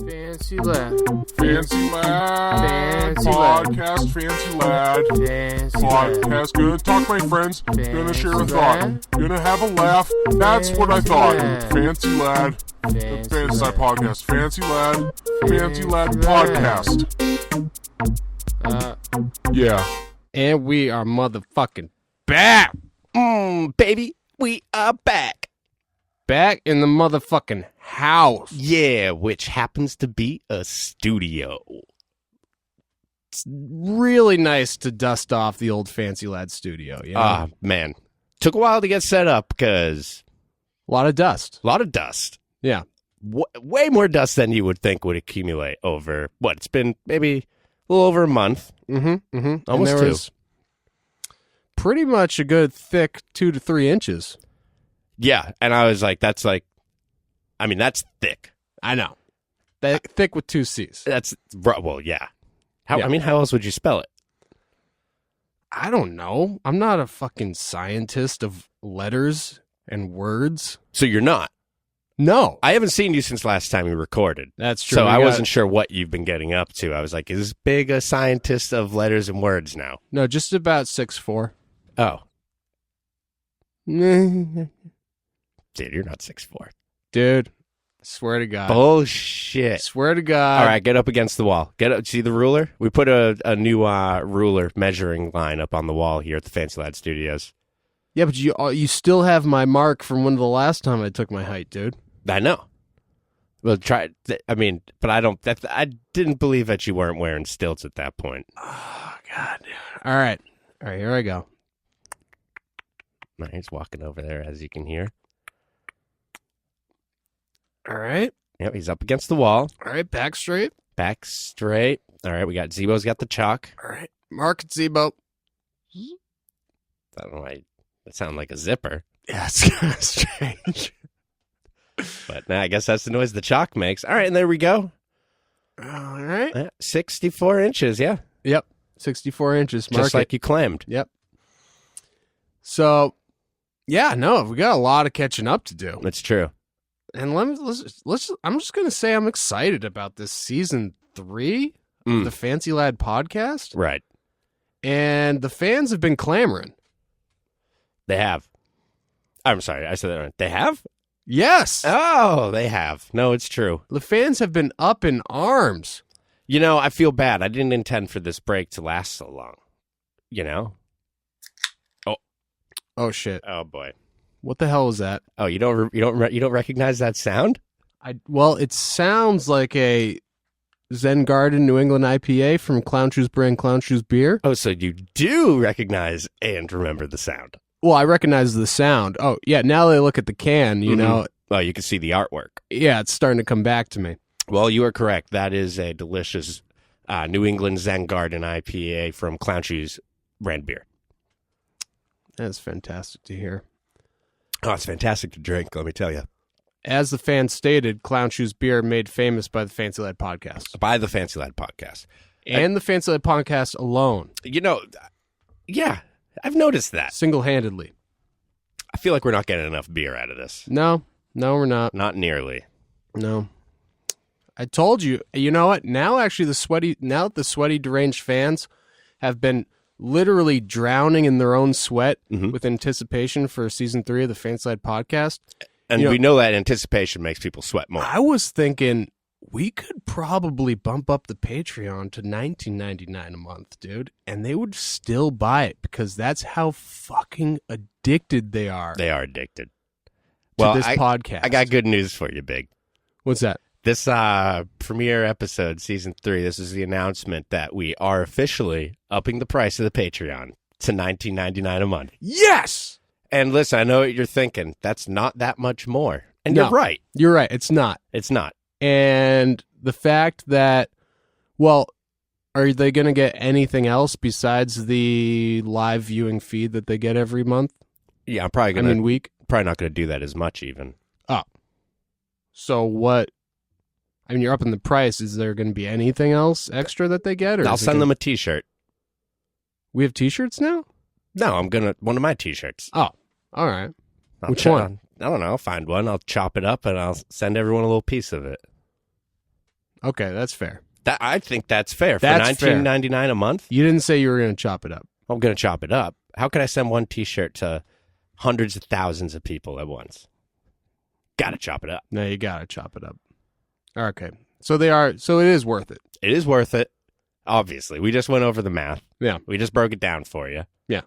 Fancy lad. Fancy lad. Fancy Podcast, lad. fancy lad. Fancy Podcast, lad. gonna talk to my friends. Gonna share a Fancy thought. lad. Gonna have a laugh. That's what I Fancy thought. lad. Fancy lad. Fancy Fancy lad. podcast. Fancy lad. Fancy lad Fancy lad. podcast. Yeah. And we are motherfucking back. Baby, we are back. Back in the motherfucking house. Yeah, which happens to be a studio. It's really nice to dust off the old Fancy Lad studio. You know? Man. Took a while to get set up because A lot of dust. a lot of dust. Yeah. Way more dust than you would think would accumulate over, it's been maybe a little over a month. Mm-hmm. Mm-hmm. Almost and there two. was pretty much a good thick 2 to 3 inches. Yeah, and I was like, that's thick. I know. Thick with 2 C's. Yeah. How? Yeah. I mean, how else would you spell it? I don't know. I'm not a fucking scientist of letters and words. So you're not. No. I haven't seen you since last time we recorded. That's true. So We I got- wasn't sure what you've been getting up to. I was like, is Big a scientist of letters and words now? No, just about 6'4". Oh, Dude, dude, you're not 6'4". swear to God. Bullshit. Swear to God. All right, get up against the wall. Get up. See the ruler? We put a new ruler measuring line up on the wall here at the Fancy Lad Studios. Yeah, but you still have my mark from when the last time I took my height, dude. I know. Well, but I don't. I didn't believe that you weren't wearing stilts at that point. Oh, God. All right, here I go. No, he's walking over there, as you can hear. All right. Yep, he's up against the wall. All right, back straight. Back straight. All right, we got Zebo's got the chalk. All right. Mark it, Zebo. I don't know why that sounded like a zipper, Yeah, it's kind of strange. but nah, I guess that's the noise the chalk makes. All right, and there we go. All right. 64 inches, yeah. Yep. 64 inches. Mark Just like you claimed. Yep. So, yeah, no, we got a lot of catching up to do. It's true. And let's I'm just going to say I'm excited about this season 3 of the Fancy Lad podcast. Right. And the fans have been clamoring. They have. I'm sorry, I said that wrong. They have? Yes. Oh, they have. No, it's true. The fans have been up in arms. You know, I feel bad. I didn't intend for this break to last so long. You know? Oh shit. Oh boy. What the hell was that? Oh, you don't recognize that sound? Well, it sounds like a Zen Garden New England IPA from Clown Shoes brand Clown Shoes beer. Oh, so you do recognize and remember the sound. Well, I recognize the sound. Oh, yeah, now that I look at the can, you know, Well, you can see the artwork. yeah, it's starting to come back to me. Well, you are correct. That is a delicious New England Zen Garden IPA from Clown Shoes brand beer. That's fantastic to hear. Oh, it's fantastic to drink, let me tell you. As the fan stated, Clown Shoes beer made famous by the Fancy Lad podcast. By the Fancy Lad podcast. And the Fancy Lad podcast alone, You know, yeah, I've noticed that. single-handedly. I feel like we're not getting enough beer out of this. No, we're not. Not nearly. No. I told you. You know what? Now actually the sweaty deranged fans have been literally drowning in their own sweat with anticipation for season 3 of the Fancy Lad podcast. And You know- we know that anticipation makes people sweat more. I was thinking we could probably bump up the Patreon to $19.99 a month, dude, and they would still buy it because that's how fucking addicted they are They are addicted. to this podcast. I got good news for you, Big. What's that? This premiere episode, season 3, this is the announcement that we are officially upping the price of the Patreon to $19.99 a month. Yes! And listen, I know what you're thinking. That's not that much more. And No. you're right. You're right. It's not. It's not. And the fact that, well, are they going to get anything else besides the live viewing feed that they get every month? Yeah, I'm probably Week. probably not going to do that as much even. Oh. So what? I mean, you're upping the price. Is there going to be anything else extra that they get? Or I'll is it send gonna- them a t-shirt. We have T-shirts now? No, I'm going to one of my t-shirts. Oh, all right. I'll Which one? I don't know. I'll find one. I'll chop it up and I'll send everyone a little piece of it. Okay, that's fair. I think that's fair. That's for $19.99 a month, You didn't say you were going to chop it up. I'm going to chop it up. How can I send one T-shirt to hundreds of thousands of people at once? Got to chop it up. No, you got to chop it up. Okay. So it is worth it. It is worth it. Obviously, we just went over the math. Yeah. We just broke it down for you. Yeah.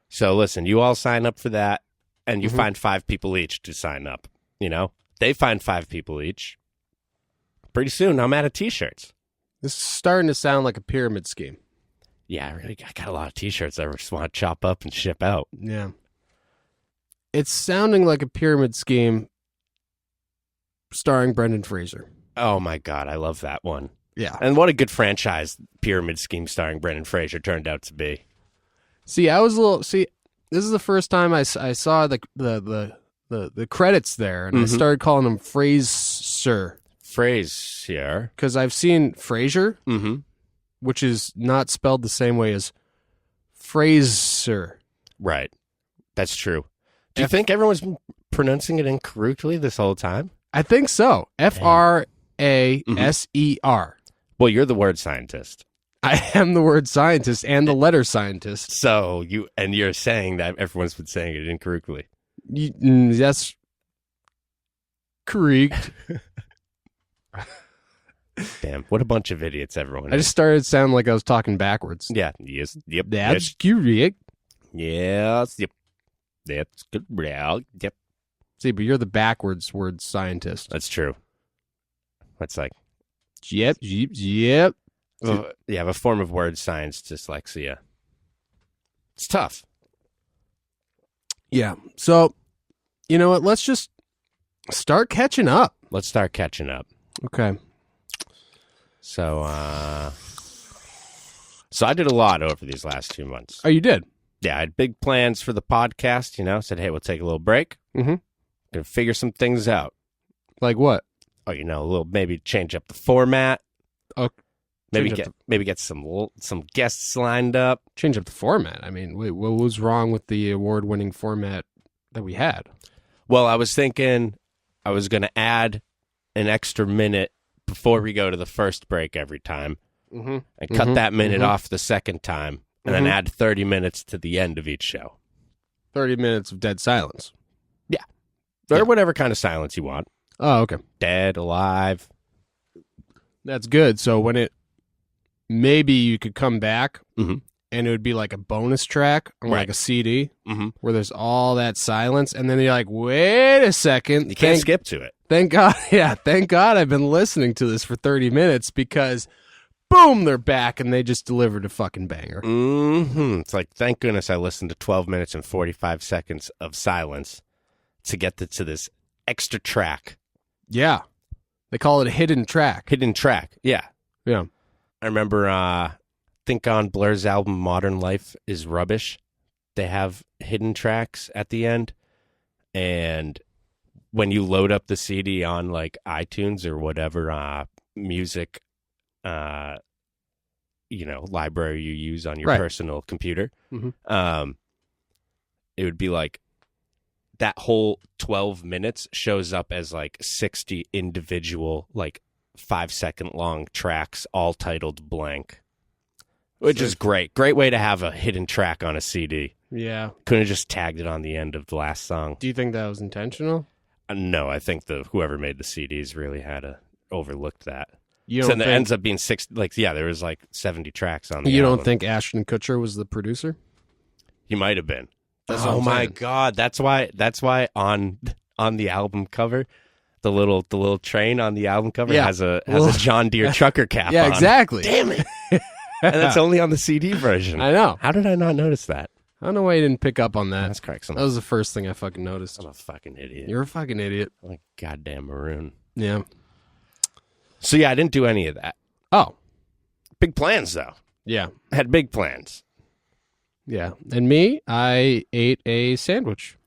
So listen, you all sign up for that, and you find 5 people each to sign up. You know, they find 5 people each. Pretty soon, I'm out of T-shirts. This is starting to sound like a pyramid scheme. Yeah, I got a lot of T-shirts I just want to chop up and ship out. Yeah. It's sounding like a pyramid scheme starring Brendan Fraser. Oh my God, I love that one. Yeah. And what a good franchise pyramid scheme starring Brendan Fraser turned out to be. See, this is the first time I saw the credits there, and I started calling him Fraser. Fraser. Because I've seen Frasier, Mm-hmm. which is not spelled the same way as Fraser. Right. That's true. Do you think everyone's been pronouncing it incorrectly this whole time? I think so. Fraser. Well, you're the word scientist. I am the word scientist and the letter scientist. So you're saying that everyone's been saying it incorrectly. That's correct. Damn, what a bunch of idiots everyone I is. just started sounding like I was talking backwards. Yeah, yes, yep. That's correct. Yes, yep. That's good. Yep. See, but you're the backwards word scientist. That's true. That's like, Yep. yeah, I have a form of word science dyslexia. It's tough. Yeah. So, you know what? Let's just start catching up. Let's start catching up. Okay. So I did a lot over these last 2 months. Oh, you did? Yeah, I had big plans for the podcast, said, hey, we'll take a little break. Mm-hmm. Gonna figure some things out. Like what? Oh, a little, maybe change up the format. Oh, maybe get some guests lined up. Change up the format. I mean, wait, what was wrong with the award-winning format that we had? Well, I was thinking I was going to add an extra minute before we go to the first break every time, and cut that minute off the second time, and then add 30 minutes to the end of each show. 30 minutes of dead silence. Yeah. Or whatever kind of silence you want. Oh, okay. Dead, alive. That's good. So maybe you could come back, Mhm. and it would be like a bonus track on like a CD, where there's all that silence, and then you're like, wait a second. You can't skip to it. Thank God. Yeah, thank God I've been listening to this for 30 minutes because, boom, they're back and they just delivered a fucking banger. Mm-hmm. It's like, thank goodness I listened to 12 minutes and 45 seconds of silence to get to this extra track. Yeah. They call it a hidden track. Hidden track, yeah. Yeah. I remember, think on Blur's album Modern Life is Rubbish. They have hidden tracks at the end, and when you load up the CD on like iTunes or whatever music library you use on your personal computer, it would be like that whole 12 minutes shows up as like 60 individual like 5-second long tracks all titled blank, which is great way to have a hidden track on a CD. Yeah. Couldn't have just tagged it on the end of the last song. Do you think that was intentional? No, I think whoever made the CDs really had overlooked that. You So don't then it think, ends up being there was like 70 tracks on the you album. don't think Ashton Kutcher was the producer? He might have been. That's what Oh I'm my saying. God. That's why on the album cover, the little train on the album cover has a John Deere trucker cap Yeah, on. exactly. Damn it. And that's only on the CD version. I know. How did I not notice that? I don't know why you didn't pick up on that. That's correct. That was the first thing I fucking noticed. I'm a fucking idiot. You're a fucking idiot. I'm a goddamn maroon. Yeah. So yeah, I didn't do any of that. Oh. Big plans though. Yeah. I had big plans. Yeah. And me, I ate a sandwich.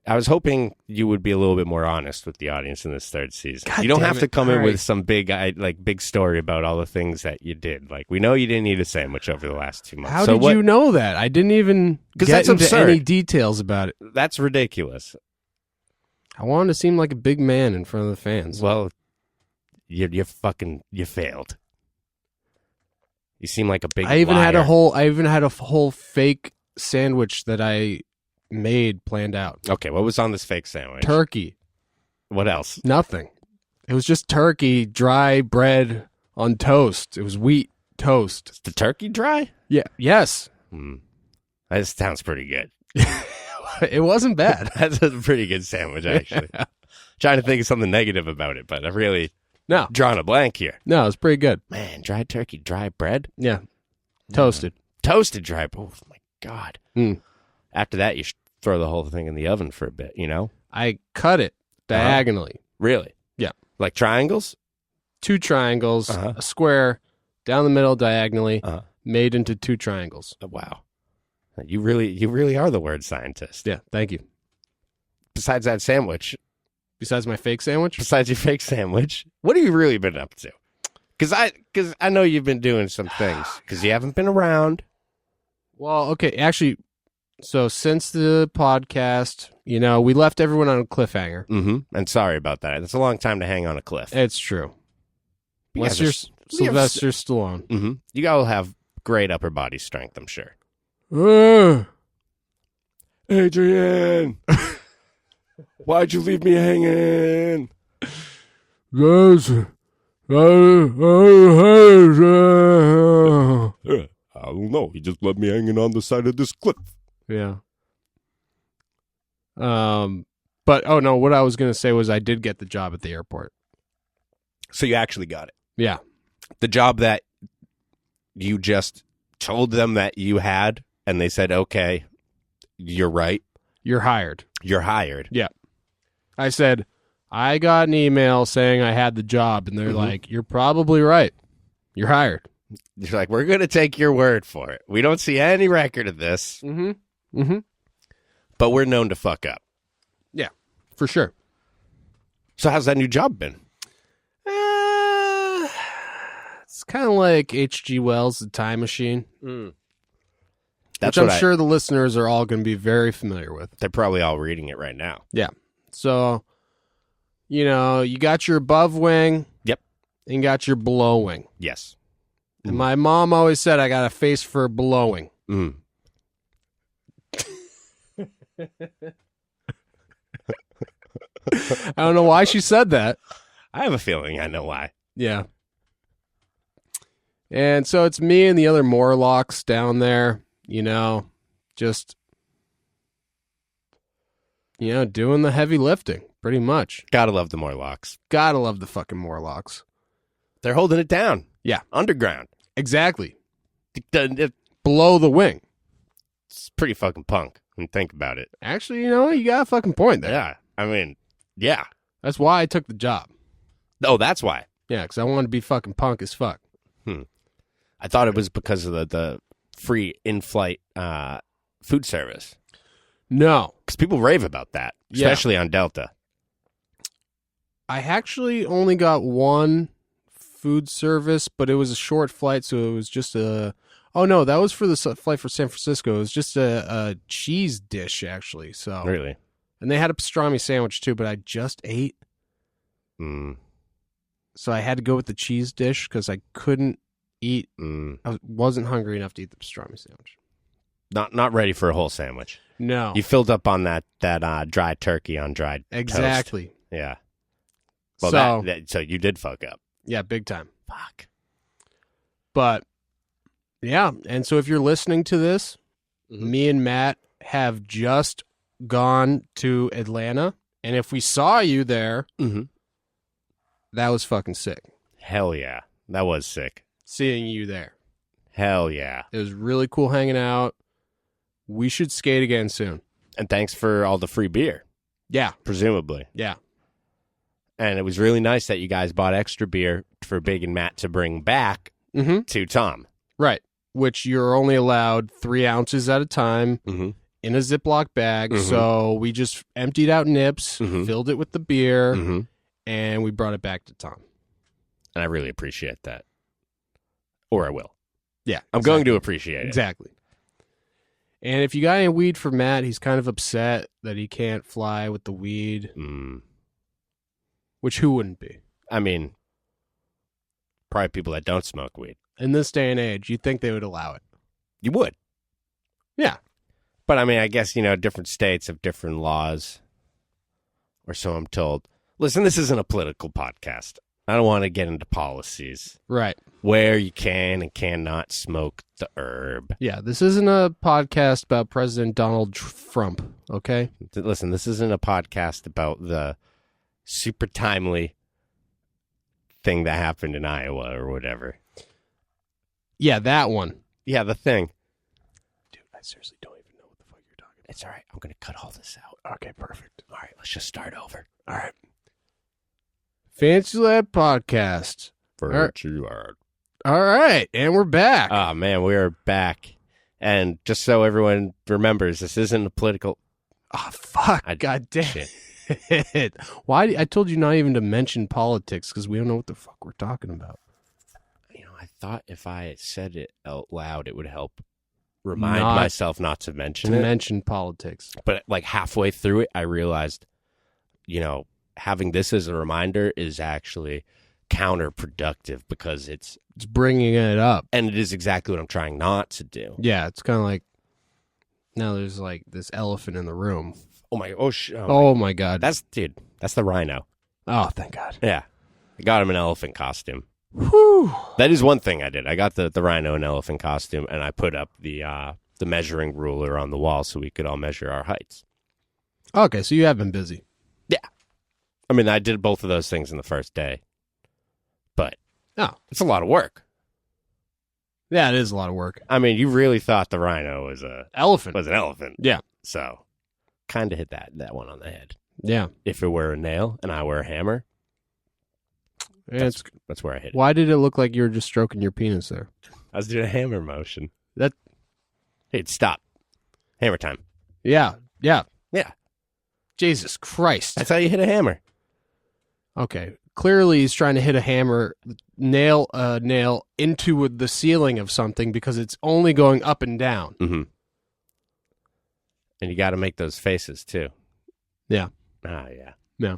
I was hoping you would be a little bit more honest with the audience in this third season. God You don't damn have to it. come in All with right. some big story about all the things that you did. Like, we know you didn't eat a sandwich over the last 2 months. How So did what- you know that? I didn't even 'Cause get that's into absurd. any details about it. That's ridiculous. I wanted to seem like a big man in front of the fans. Well, you failed. You seem like a big I even liar. had a whole fake sandwich that I made planned out. Okay, what was on this fake sandwich? Turkey. What else? Nothing. It was just turkey, dry bread on toast. It was wheat toast. Is the turkey dry? Yeah. Yes. That sounds pretty good. It wasn't bad. That's a pretty good sandwich, actually. Trying to think of something negative about it, but I've really drawn a blank here. No, it was pretty good. Man, dry turkey, dry bread? Yeah. Toasted. Toasted dry bread. Oh, my God. Mm. After that, you should throw the whole thing in the oven for a bit, you know? I cut it diagonally. Really? Yeah. Like triangles? 2 triangles, a square, down the middle diagonally, made into 2 triangles. Oh, wow. You really are the word scientist. Yeah, thank you. Besides that sandwich, Besides my fake sandwich? besides your fake sandwich, what have you really been up to? Because I know you've been doing some things because you haven't been around. Well, okay, actually, so since the podcast, we left everyone on a cliffhanger. Mm-hmm. And sorry about that. That's a long time to hang on a cliff. It's true. You Unless guys you're are- Sylvester Stallone. Mm-hmm. You all have great upper body strength, I'm sure. Adrian, why'd you leave me hanging? Yes. I don't know. He just left me hanging on the side of this cliff. Yeah. But no, what I was gonna say was I did get the job at the airport. So you actually got it. Yeah. The job that you just told them that you had, and they said, okay, you're right. You're hired. You're hired. Yeah. I said, I got an email saying I had the job, and they're like, you're probably right. You're hired. You're like, we're going to take your word for it. We don't see any record of this, but we're known to fuck up. Yeah, for sure. So how's that new job been? It's kind of like H.G. Wells' The Time Machine, That's which what I'm sure the listeners are all going to be very familiar with. They're probably all reading it right now. Yeah. So, you got your above wing. Yep. And you got your below wing. Yes. And my mom always said I got a face for blowing. Mm. I don't know why she said that. I have a feeling I know why. Yeah. And so it's me and the other Morlocks down there, just, doing the heavy lifting, pretty much. Gotta love the Morlocks. Gotta love the fucking Morlocks. They're holding it down. Yeah. Underground. Exactly. It's Below the wing. pretty fucking punk when you think about it. Actually, you got a fucking point there. Yeah. I mean, yeah. That's why I took the job. Oh, that's why. Yeah, because I wanted to be fucking punk as fuck. I thought it was because of the free in-flight food service. No. Because people rave about that, especially on Delta. I actually only got one food service, but it was a short flight, so it was just a... Oh, no, that was for the flight for San Francisco. It was just a cheese dish, actually. So Really? And they had a pastrami sandwich, too, but I just ate. Mm. So I had to go with the cheese dish because I couldn't eat. I wasn't hungry enough to eat the pastrami sandwich. Not ready for a whole sandwich. No. You filled up on that dry turkey on dried Exactly. toast. Yeah. Well, So- so you did fuck up. Yeah, big time. Fuck. But, yeah. And so if you're listening to this, me and Matt have just gone to Atlanta. And if we saw you there, that was fucking sick. Hell yeah. That was sick. Seeing you there. Hell yeah. It was really cool hanging out. We should skate again soon. And thanks for all the free beer, Yeah. presumably. Yeah. And it was really nice that you guys bought extra beer for Big and Matt to bring back to Tom. Right. Which you're only allowed 3 ounces at a time in a Ziploc bag. So we just emptied out nips, filled it with the beer, and we brought it back to Tom. And I really appreciate that. Or I will. Yeah. I'm going to appreciate it. Exactly. And if you got any weed for Matt, he's kind of upset that he can't fly with the weed. Which who wouldn't be? I mean, probably people that don't smoke weed. In this day and age, you'd think they would allow it. You would. Yeah. But I mean, I guess, different states have different laws. Or so I'm told. Listen, this isn't a political podcast. I don't want to get into policies. Right. Where you can and cannot smoke the herb. Yeah, this isn't a podcast about President Donald Trump, okay? Listen, this isn't a podcast about the super timely thing that happened in Iowa or whatever. Yeah, that one. Yeah, the thing. Dude, I seriously don't even know what the fuck you're talking about. It's all right. I'm going to cut all this out. Okay, perfect. All right, let's just start over. All right. Fancy Lab Podcast. All right, and we're back. Oh, man, we are back. And just so everyone remembers, this isn't a political... Oh, fuck. God damn it. Why? I told you not even to mention politics because we don't know what the fuck we're talking about. I thought if I said it out loud, it would help remind myself not to mention it. Mention politics. But like halfway through it, I realized, having this as a reminder is actually counterproductive because it's bringing it up. And it is exactly what I'm trying not to do. Yeah, it's kind of like now there's like this elephant in the room. Oh my God. That's the rhino. Oh, thank God. Yeah. I got him an elephant costume. Whew. That is one thing I did. I got the rhino in elephant costume and I put up the measuring ruler on the wall so we could all measure our heights. Okay, so you have been busy. Yeah. I mean, I did both of those things in the first day. But it's a lot of work. Yeah, it is a lot of work. I mean, you really thought the rhino was an elephant. Yeah. So, kind of hit that one on the head. Yeah. If it were a nail and I were a hammer, that's where I hit it. Why did it look like you were just stroking your penis there? I was doing a hammer motion. Hey, stop. Hammer time. Yeah. Yeah. Yeah. Jesus Christ. That's how you hit a hammer. Okay. Clearly he's trying to hit a hammer, nail into the ceiling of something because it's only going up and down. Mm-hmm. And you got to make those faces, too. Yeah. Yeah. Yeah.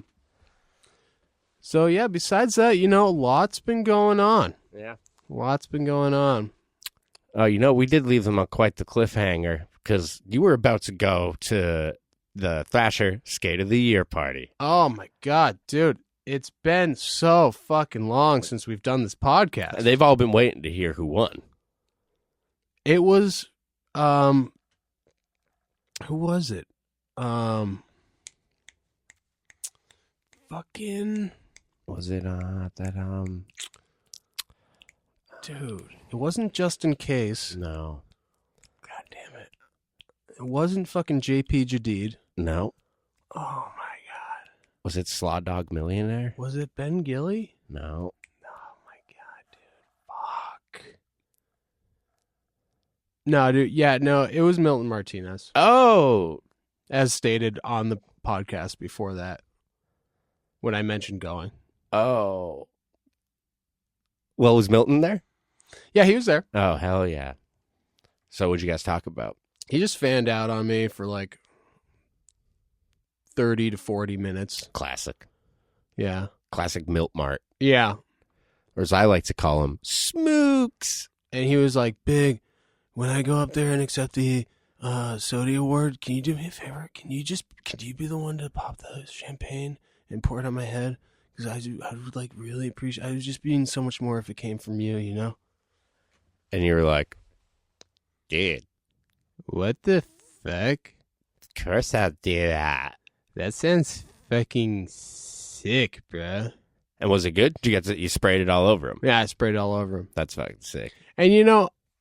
So, yeah, besides that, lots been going on. Yeah. Lots been going on. We did leave them on quite the cliffhanger because you were about to go to the Thrasher Skate of the Year party. Oh, my God, dude. It's been so fucking long since we've done this podcast. And they've all been waiting to hear who won. It was, who was it? Fucking... Was it, Dude, it wasn't just in case. No. God damn it. It wasn't fucking JP Jadid. No. Oh, my God. Was it Slaw Dog Millionaire? Was it Ben Gilly? No. Oh, my God, dude. Fuck. No, dude. Yeah, no, it was Milton Martinez. Oh. As stated on the podcast before that. When I mentioned going. Oh. Well, was Milton there? Yeah, he was there. Oh, hell yeah. So what'd you guys talk about? He just fanned out on me for like 30 to 40 minutes. Classic. Yeah. Classic Milt Mart. Yeah. Or as I like to call him, Smooks. And he was like, Big, when I go up there and accept the SOTY award, can you do me a favor? Can you be the one to pop the champagne and pour it on my head? Because I would like really appreciate. I would just mean so much more if it came from you, And you were like, dude, what the fuck? Of course I'll do that. That sounds fucking sick, bruh. And was it good? Did you sprayed it all over him? Yeah, I sprayed it all over him. That's fucking sick. And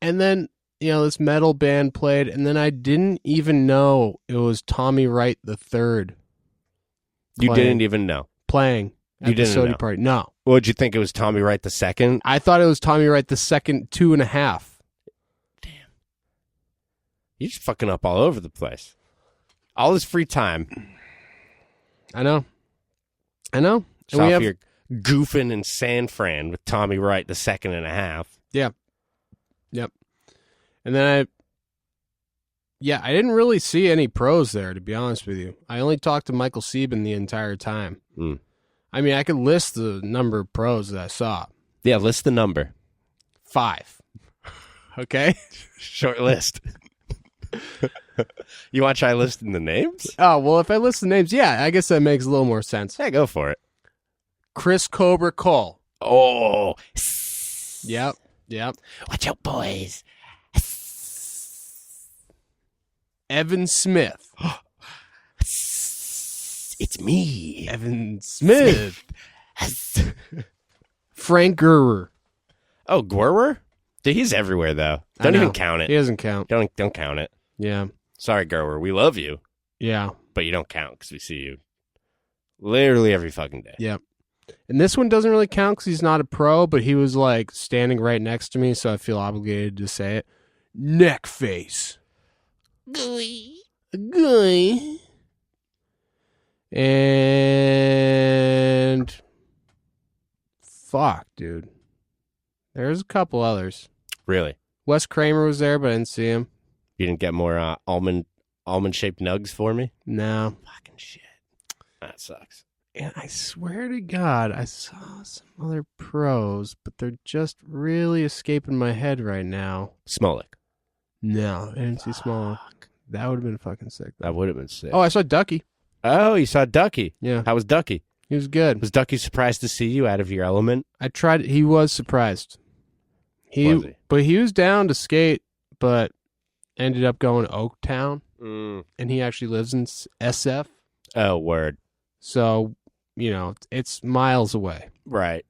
and then this metal band played, and then I didn't even know it was Tommy Wright III. You didn't even know playing. You didn't know. Party. No. Would you think it was Tommy Wright II? I thought it was Tommy Wright II 2.5. Damn. You're just fucking up all over the place. All this free time. I know. And so if you're goofing in San Fran with Tommy Wright the 2.5. Yeah. Yep. And then Yeah, I didn't really see any pros there, to be honest with you. I only talked to Michael Sieben the entire time. I mean, I could list the number of pros that I saw. Yeah, list the number. 5. Okay? Short list. You want to try listing the names? Oh, well, if I list the names, yeah, I guess that makes a little more sense. Yeah, go for it. Chris Cobra Cole. Oh. Yep. Watch out, boys. Evan Smith. It's me. Evan Smith. Frank Gurr. Oh, Gwerwer? Dude, he's everywhere, though. Don't even count He it. doesn't count. Don't count it. Yeah. Sorry, Gwerwer. We love you, Yeah. but you don't count because we see you literally every fucking day. Yep. And this one doesn't really count because he's not a pro, but he was like standing right next to me, so I feel obligated to say it. Neck face. Guy. And fuck, dude. There's a couple others. Really? Wes Kramer was there, but I didn't see him. You didn't get more almond-shaped nugs for me? No. Fucking shit. That sucks. And I swear to God, I saw some other pros, but they're just really escaping my head right now. Smolik. No, I didn't see Small. That would have been fucking sick. That would have been sick. Oh, I saw Ducky. Oh, you saw Ducky. Yeah. How was Ducky? He was good. Was Ducky surprised to see you out of your element? I tried. He was surprised. Was he? But he was down to skate, but ended up going to Oaktown, Mm. and he actually lives in SF. Oh, word. So, it's miles away. Right.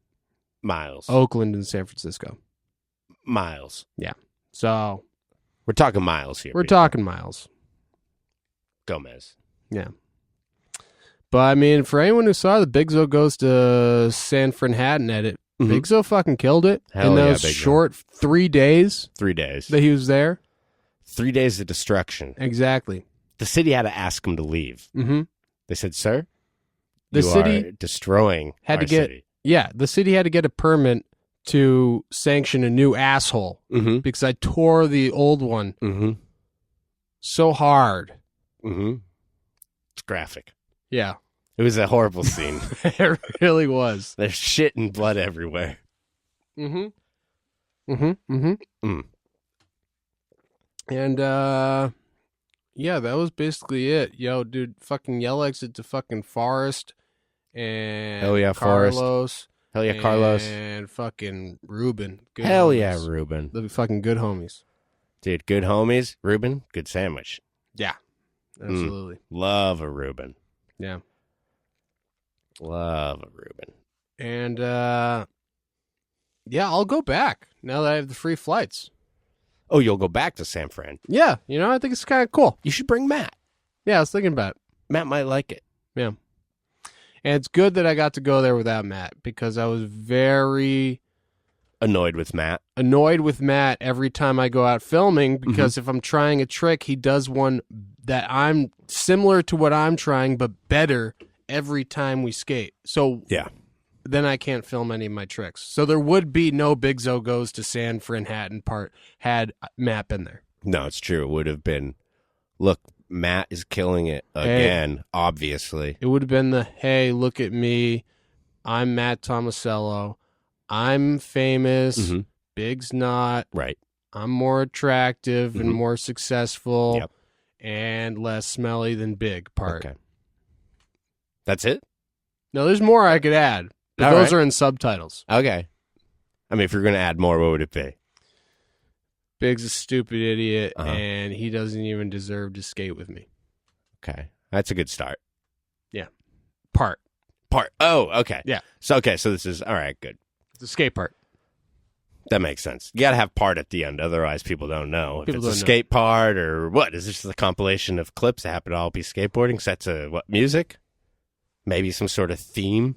Miles. Oakland and San Francisco. Miles. So We're talking miles here. we're people. talking miles. Gomez. Yeah. But I mean, for anyone who saw the Big Zo goes to San Franhattan edit, Big Zo fucking killed it Hell in yeah, those Big Zo. short 3 days 3 days. that he was there. 3 days of destruction. Exactly. The city had to ask him to leave. Mm-hmm. They said, "Sir, The you city are destroying had our to get city." the city had to get a permit to sanction a new asshole Mm-hmm. because I tore the old one Mm-hmm. so hard. Mm-hmm. It's graphic. Yeah, It was a horrible scene. it really was. There's shit and blood everywhere. Mm-hmm. Mm-hmm. Mm-hmm. Mm. And yeah, that was basically it. Yo, dude, fucking yell exit to fucking Forrest and Hell yeah, Forrest. Carlos. Hell yeah, Carlos. And fucking Ruben. Good Hell homies. yeah, Ruben. They'll be fucking good homies. Dude, good homies. Ruben, good sandwich. Yeah. Absolutely. Love a Ruben. Yeah. Love a Ruben. And yeah, I'll go back now that I have the free flights. Oh, you'll go back to San Fran. Yeah, I think it's kind of cool. You should bring Matt. Yeah, I was thinking about it. Matt might like it. Yeah. And it's good that I got to go there without Matt because I was very Annoyed with Matt. annoyed with Matt every time I go out filming because if I'm trying a trick, he does one that I'm similar to what I'm trying, but better every time we skate. So Yeah. then I can't film any of my tricks. So there would be no Big Zo goes to San Franhattan part had Matt been there. No, it's true. It would have been, look, Matt is killing it again, obviously. It would have been the, hey, look at me. I'm Matt Tomasello. I'm famous. Mhm. Big's not. Right. I'm more attractive and Mhm. more successful Yep. and less smelly than Big part. Okay. That's it? Now, there's more I could add, but All those right. are in subtitles. Okay. I mean, if you're going to add more, what would it be? Big's a stupid idiot, Uh-huh. and he doesn't even deserve to skate with me. Okay. That's a good start. Part. Oh, okay. Yeah. So this is, all right, good. The skate part. That makes sense. You got to have part at the end. Otherwise, people don't know. People if don't it's a know. skate part or what? Is this just a compilation of clips that happen to all be skateboarding? Set to what? Music? Maybe some sort of theme?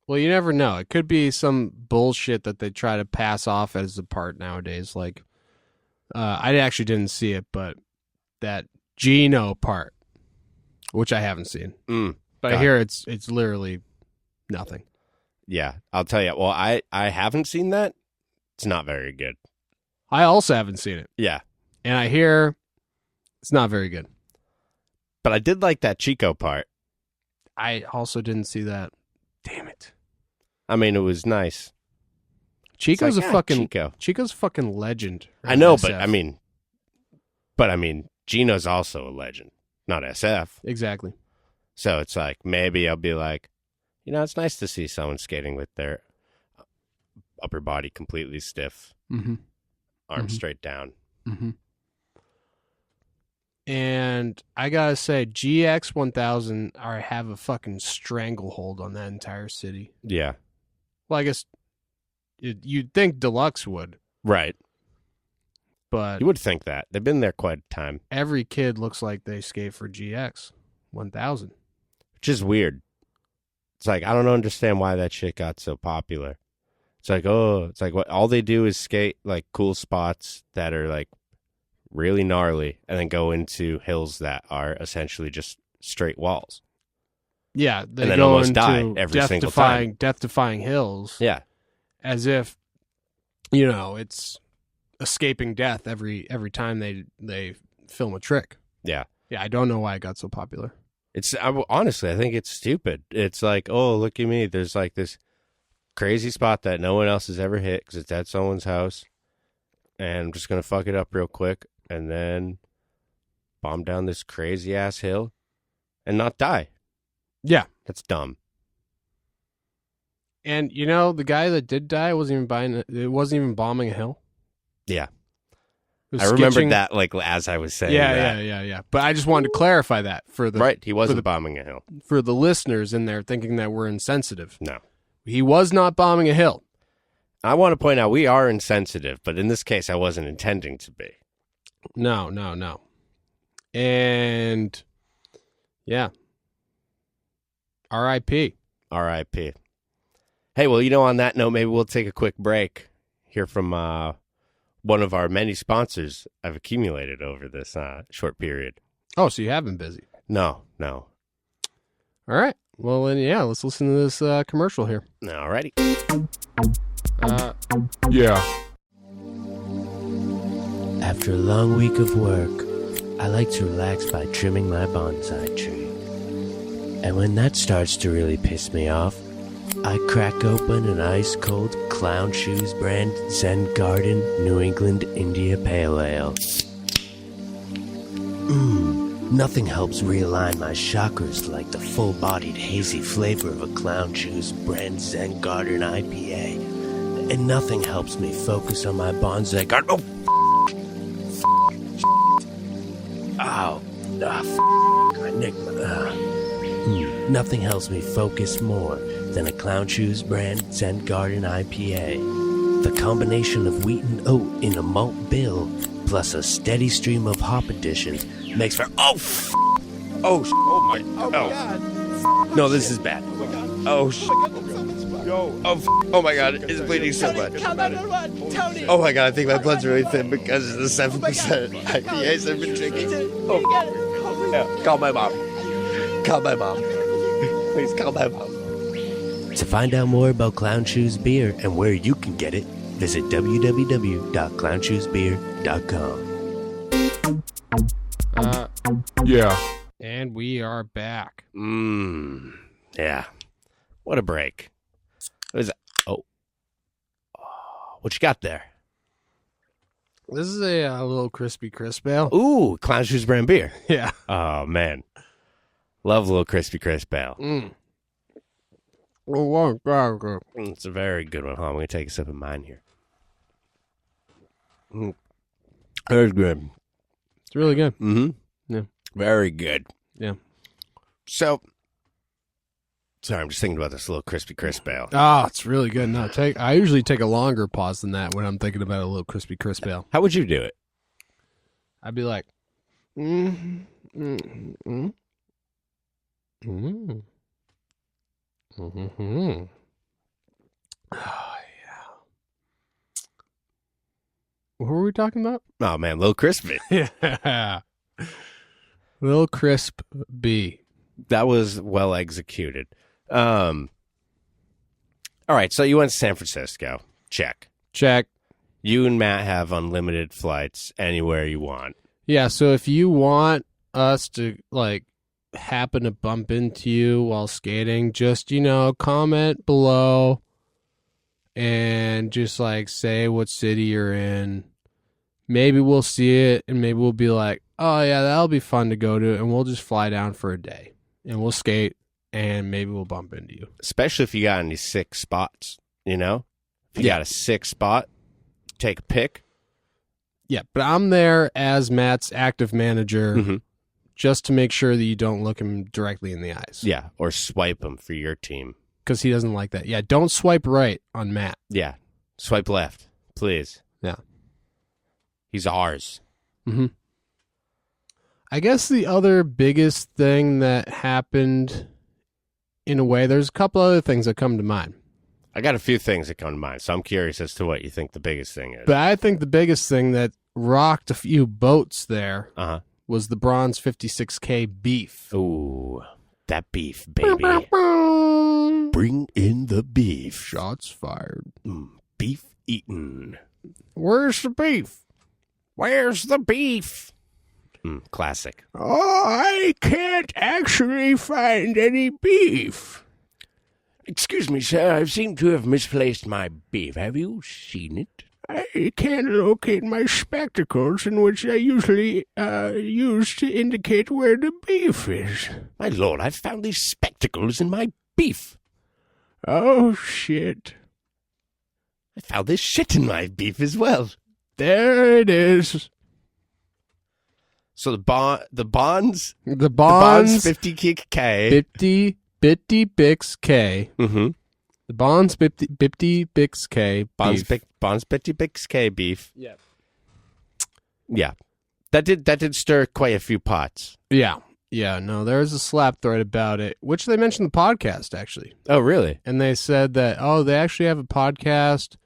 Well, you never know. It could be some bullshit that they try to pass off as a part nowadays. Like, I actually didn't see it, but that Gino part, which I haven't seen, but I God. hear it's literally nothing. Yeah. I'll tell you. Well, I haven't seen that. It's not very good. I also haven't seen it, Yeah. and I hear It's not very good. But I did like that Chico part. I also didn't see that. Damn it. I mean, it was nice. Chico's It's like, a fucking Chico. Chico's a fucking legend. I know, SF. but I mean, Gino's also a legend, not SF. Exactly. So it's like, maybe I'll be like, it's nice to see someone skating with their upper body completely stiff, arms straight down. And I gotta say, GX1000 have a fucking stranglehold on that entire city. Yeah. Well, I guess you'd think Deluxe would, Right. but You would think that. They've been there quite a time. every kid looks like they skate for GX1000. Which is weird. It's like, I don't understand why that shit got so popular. It's like, what all they do is skate like cool spots that are like really gnarly and then go into hills that are essentially just straight walls. Yeah, they And then go almost into die every single time. death-defying hills. Yeah. As if, it's escaping death every time they film a trick. Yeah. Yeah, I don't know why it got so popular. Honestly, I think it's stupid. It's like, oh, look at me. There's like this crazy spot that no one else has ever hit because it's at someone's house. And I'm just going to fuck it up real quick and then bomb down this crazy ass hill and not die. Yeah. That's dumb. And the guy that did die wasn't even bombing a hill. Yeah. It was I remembered sketching- that like as I was saying Yeah, that. yeah. But I just wanted to clarify that for the Right. He wasn't bombing a hill. for the listeners in there thinking that we're insensitive. No. He was not bombing a hill. I want to point out we are insensitive, but in this case, I wasn't intending to be. No. And yeah. R.I.P. R.I.P. Hey, well, on that note, maybe we'll take a quick break. Hear from one of our many sponsors I've accumulated over this short period. Oh, so you have been busy. No. All right. Well, then, yeah, let's listen to this commercial here. Alrighty. Yeah. After a long week of work, I like to relax by trimming my bonsai tree. And when that starts to really piss me off, I crack open an ice-cold Clown Shoes brand Zen Garden New England India Pale Ale. Nothing helps realign my chakras like the full-bodied hazy flavor of a Clown Shoes brand Zen Garden IPA. And nothing helps me focus on my bonsai garden. I nicked my... Nothing helps me focus more than a Clown Shoes brand Zen Garden IPA. The combination of wheat and oat in a malt bill, plus a steady stream of hop additions, makes for... God. No, this is bad. Oh my God, it's bleeding so much. Oh my God, I think my blood's really thin because of the 7% IPAs I've been drinking. Call my mom. Please call my mom. To find out more about Clown Shoes Beer and where you can get it, visit www.clownshoesbeer.com. Yeah. And we are back. Yeah. What a break. What is that? Oh, what you got there? This is a little crispy crisp ale. Ooh, Clown Shoes brand beer. Yeah. Oh, man. Love Little Crispy Crisp Ale. It's a very good one. Hold on, I'm going to take a sip of mine here. Very good. It's really good. Mm-hmm. Yeah. Very good. Yeah. So, sorry, I'm just thinking about this Little Crispy Crisp Ale. Oh, it's really good. No, I usually take a longer pause than that when I'm thinking about a little crispy crisp ale. How would you do it? I'd be like, Oh, yeah. What were we talking about? Oh, man, Little Crispy. Yeah. Little crisp B. That was well executed. All right, so you went to San Francisco. Check. Check. You and Matt have unlimited flights anywhere you want. Yeah, so if you want us to, like, happen to bump into you while skating, just, comment below and just, like, say what city you're in. Maybe we'll see it, and maybe we'll be like, oh, yeah, that'll be fun to go to, and we'll just fly down for a day, and we'll skate, and maybe we'll bump into you. Especially if you got any sick spots, If you got a sick spot, take a pic. Yeah, but I'm there as Matt's active manager just to make sure that you don't look him directly in the eyes. Yeah, or swipe him for your team. Because he doesn't like that. Yeah, don't swipe right on Matt. Yeah, swipe left, please. Yeah. He's ours. Mm-hmm. I guess the other biggest thing that happened, in a way, there's a couple other things that come to mind. I got a few things that come to mind, so I'm curious as to what you think the biggest thing is. But I think the biggest thing that rocked a few boats there was the Bronze 56K beef. Ooh, that beef, baby. Bring in the beef. Shots fired. Beef eaten. Where's the beef? Where's the beef? Classic. Oh, I can't actually find any beef. Excuse me, sir. I seem to have misplaced my beef. Have you seen it? I can't locate my spectacles, in which I usually use to indicate where the beef is. My lord, I've found these spectacles in my beef. Oh, shit. I found this shit in my beef as well. There it is. So the bonds 50K. 50 Bix K. Mm-hmm. The Bonds 50 Bix K. Bonds 50 Bix K beef. Yeah. Yeah. That did stir quite a few pots. Yeah. Yeah, no, there's a slap thread about it, which they mentioned in the podcast, actually. Oh, really? And they said that, they actually have a podcast,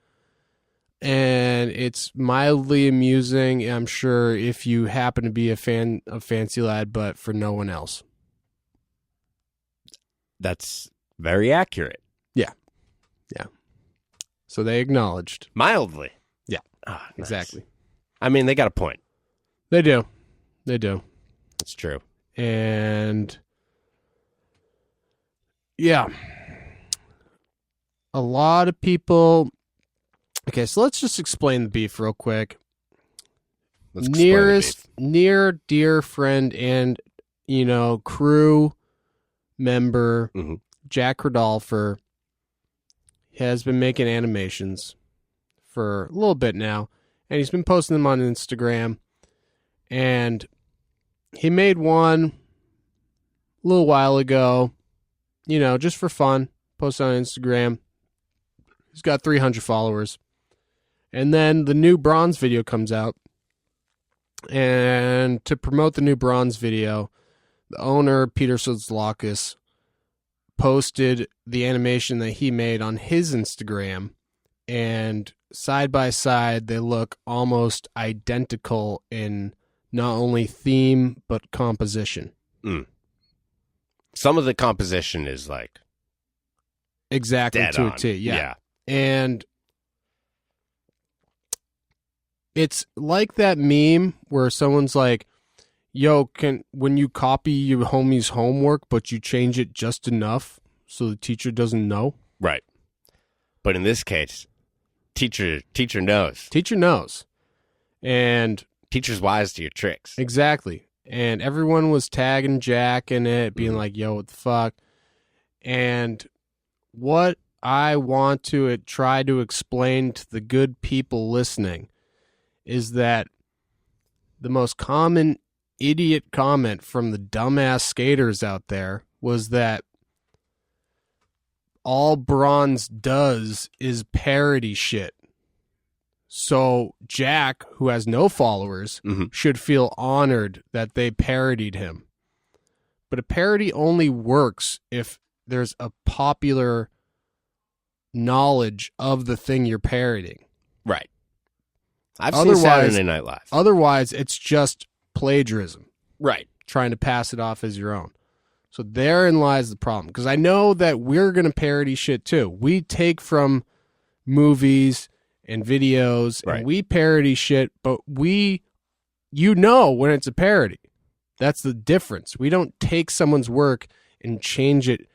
and it's mildly amusing, I'm sure, if you happen to be a fan of Fancy Lad, but for no one else. That's very accurate. Yeah. Yeah. So they acknowledged. Mildly. Yeah. Nice. Exactly. I mean, they got a point. They do. They do. It's true. And yeah, a lot of people. Okay, so let's just explain the beef real quick. Let's explain the beef. Near dear friend and crew member Jack Rodolfer has been making animations for a little bit now, and he's been posting them on Instagram. And he made one a little while ago, just for fun, posted on Instagram. He's got 300 followers. And then the new Bronze video comes out. And to promote the new Bronze video, the owner, Peter Sotzlakis, posted the animation that he made on his Instagram. And side by side, they look almost identical in not only theme, but composition. Some of the composition is like exactly dead to on. a T. Yeah. And it's like that meme where someone's like, yo, when you copy your homie's homework, but you change it just enough so the teacher doesn't know? Right. But in this case, teacher knows. Teacher knows. And teacher's wise to your tricks. Exactly. And everyone was tagging Jack in it, being like, yo, what the fuck? And what I want to try to explain to the good people listening is that the most common idiot comment from the dumbass skaters out there was that all Bronze does is parody shit. So Jack, who has no followers, should feel honored that they parodied him. But a parody only works if there's a popular knowledge of the thing you're parodying. Right. I've seen Saturday Night Live. Otherwise, it's just plagiarism. Right. Trying to pass it off as your own. So therein lies the problem. Because I know that we're going to parody shit too. We take from movies and videos, right, and we parody shit, but we you know when it's a parody. That's the difference. We don't take someone's work and change it,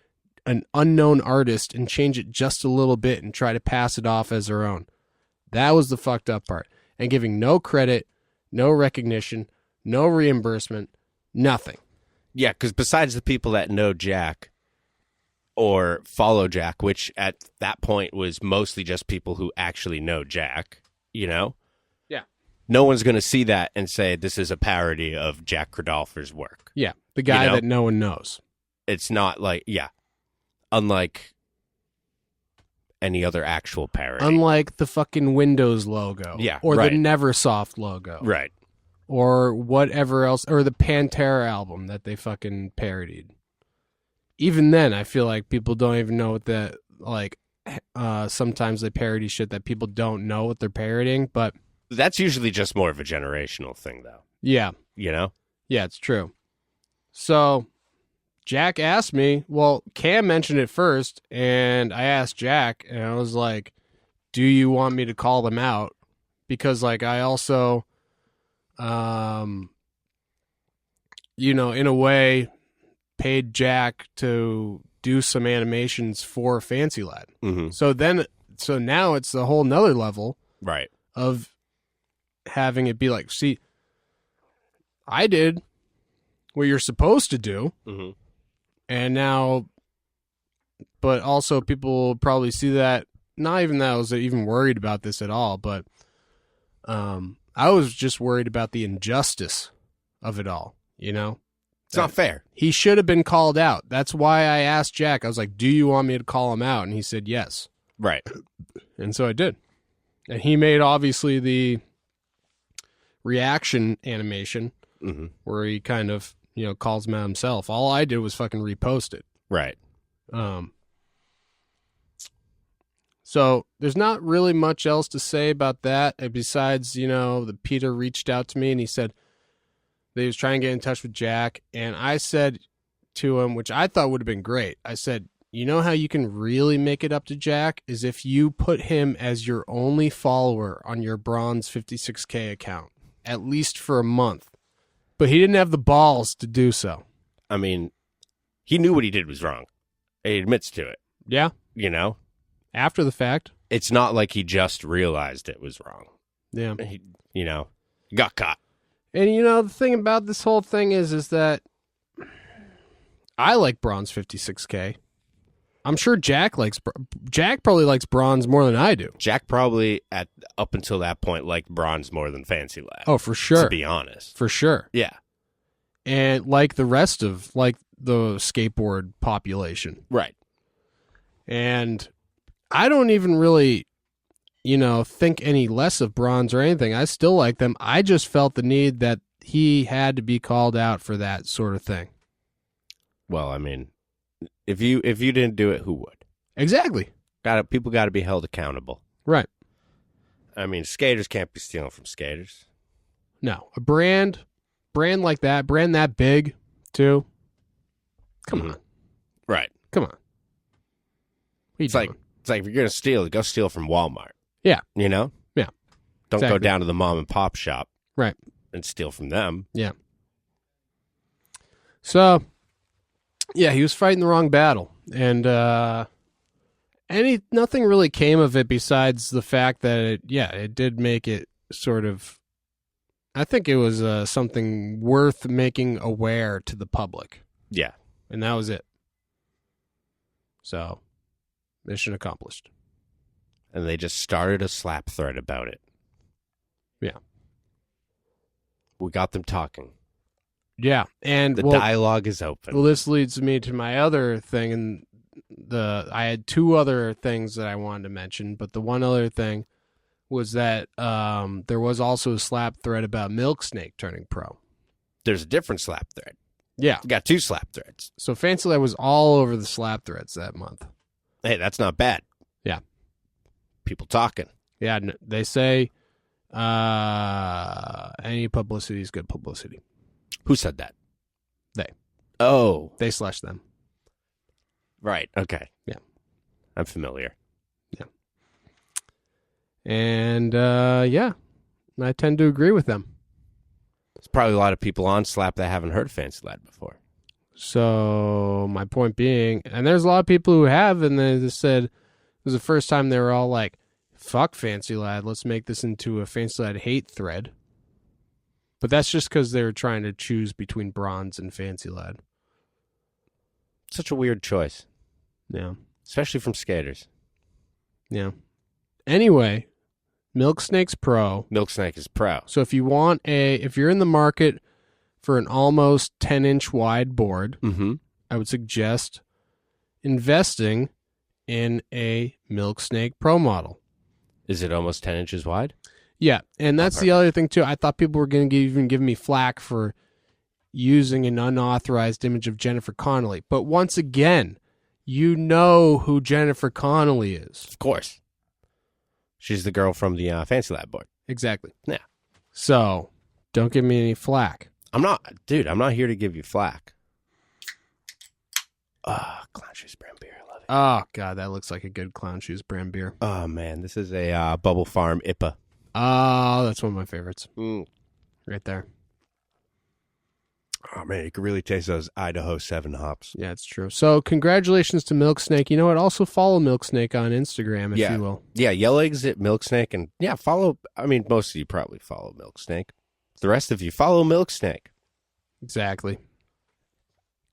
an unknown artist, and change it just a little bit and try to pass it off as our own. That was the fucked up part. And giving no credit, no recognition, no reimbursement, nothing. Yeah, because besides the people that know Jack or follow Jack, which at that point was mostly just people who actually know Jack, you know? Yeah. No one's going to see that and say this is a parody of Jack Cradolfer's work. Yeah, the guy You know? that no one knows. It's not like, yeah, unlike any other actual parody. Unlike the fucking Windows logo. Yeah, or right. the Neversoft logo. Right. Or whatever else, or the Pantera album that they fucking parodied. Even then, I feel like people don't even know what that, like, sometimes they parody shit that people don't know what they're parodying, but... That's usually just more of a generational thing, though. Yeah. You know? Yeah, it's true. So, Jack asked me, well, Cam mentioned it first, and I asked Jack, and I was like, do you want me to call them out? Because, like, I also... you know, in a way, paid Jack to do some animations for Fancy Lad. Mm-hmm. So now it's a whole nother level Right. of having it be like, see, I did what you're supposed to do, Mm-hmm. and now, but also people will probably see that. Not even that I was even worried about this at all, but I was just worried about the injustice of it all, you know? It's not fair. He should have been called out. That's why I asked Jack. I was like, do you want me to call him out? And he said yes. Right. And so I did. And he made, obviously, the reaction animation Mm-hmm. where he kind of, you know, calls him out himself. All I did was fucking repost it. Right. So there's not really much else to say about that besides, you know, the Peter reached out to me and he said that he was trying to get in touch with Jack. And I said to him, which I thought would have been great, I said, you know how you can really make it up to Jack is if you put him as your only follower on your Bronze 56K account, at least for a month. But he didn't have the balls to do so. I mean, he knew what he did was wrong. He admits to it. Yeah. You know? After the fact. It's not like he just realized it was wrong. Yeah. He, you know, got caught. And, you know, the thing about this whole thing is that I like Bronze 56K. I'm sure Jack probably likes Bronze more than I do. Jack probably, up until that point, liked Bronze more than Fancy Lad. Oh, for sure. To be honest. For sure. Yeah. And like the rest of, like, the skateboard population. Right. And I don't even really, you know, think any less of Bronze or anything. I still like them. I just felt the need that he had to be called out for that sort of thing. Well, I mean, if you didn't do it, who would? Exactly. People got to be held accountable. Right. I mean, skaters can't be stealing from skaters. No, a brand like that, brand that big, too. Come on. Right. Come on. It's like if you're gonna steal, go steal from Walmart. Yeah. You know? Yeah. Don't go Exactly. down to the mom and pop shop. Right. And steal from them. Yeah. So, yeah, he was fighting the wrong battle, and nothing really came of it besides the fact that it did make it sort of. I think it was something worth making aware to the public. Yeah. And that was it. So, mission accomplished. And they just started a slap thread about it. Yeah. We got them talking. Yeah, and The dialogue is open. Well, this leads me to my other thing, and I had two other things that I wanted to mention, but the one other thing was that there was also a slap thread about Milk Snake turning pro. There's a different slap thread. Yeah. We got two slap threads. So Fancy Lad was all over the slap threads that month. Hey, that's not bad. Yeah. People talking. Yeah, they say any publicity is good publicity. Who said that? They. Oh. They/them. Right. Okay. Yeah. I'm familiar. Yeah. And, I tend to agree with them. There's probably a lot of people on Slap that haven't heard of Fancy Lad before. So my point being, and there's a lot of people who have, and they just said it was the first time they were all like, fuck Fancy Lad, let's make this into a Fancy Lad hate thread. But that's just because they were trying to choose between Bronze and Fancy Lad. Such a weird choice. Yeah. Especially from skaters. Yeah. Anyway, Milk Snake's Pro. Milk Snake is pro. So if you're in the market for an almost 10-inch wide board, I would suggest investing in a Milk Snake Pro model. Is it almost 10 inches wide? Yeah, and that's the other thing, too. I thought people were going to even give me flack for using an unauthorized image of Jennifer Connelly. But once again, you know who Jennifer Connelly is. Of course. She's the girl from the Fancy Lad board. Exactly. Yeah. So, don't give me any flack. I'm not here to give you flack. Clown Shoes brand beer. I love it. Oh, God, that looks like a good Clown Shoes brand beer. Oh, man. This is a Bubble Farm IPA. Oh, that's one of my favorites. Right there. Oh, man. You can really taste those Idaho 7 hops. Yeah, it's true. So, congratulations to Milk Snake. You know what? Also follow Milk Snake on Instagram, if you will. Yeah, Yellow Exit, Milk Snake, and follow. I mean, most of you probably follow Milk Snake. The rest of you follow Milk Snake. Exactly.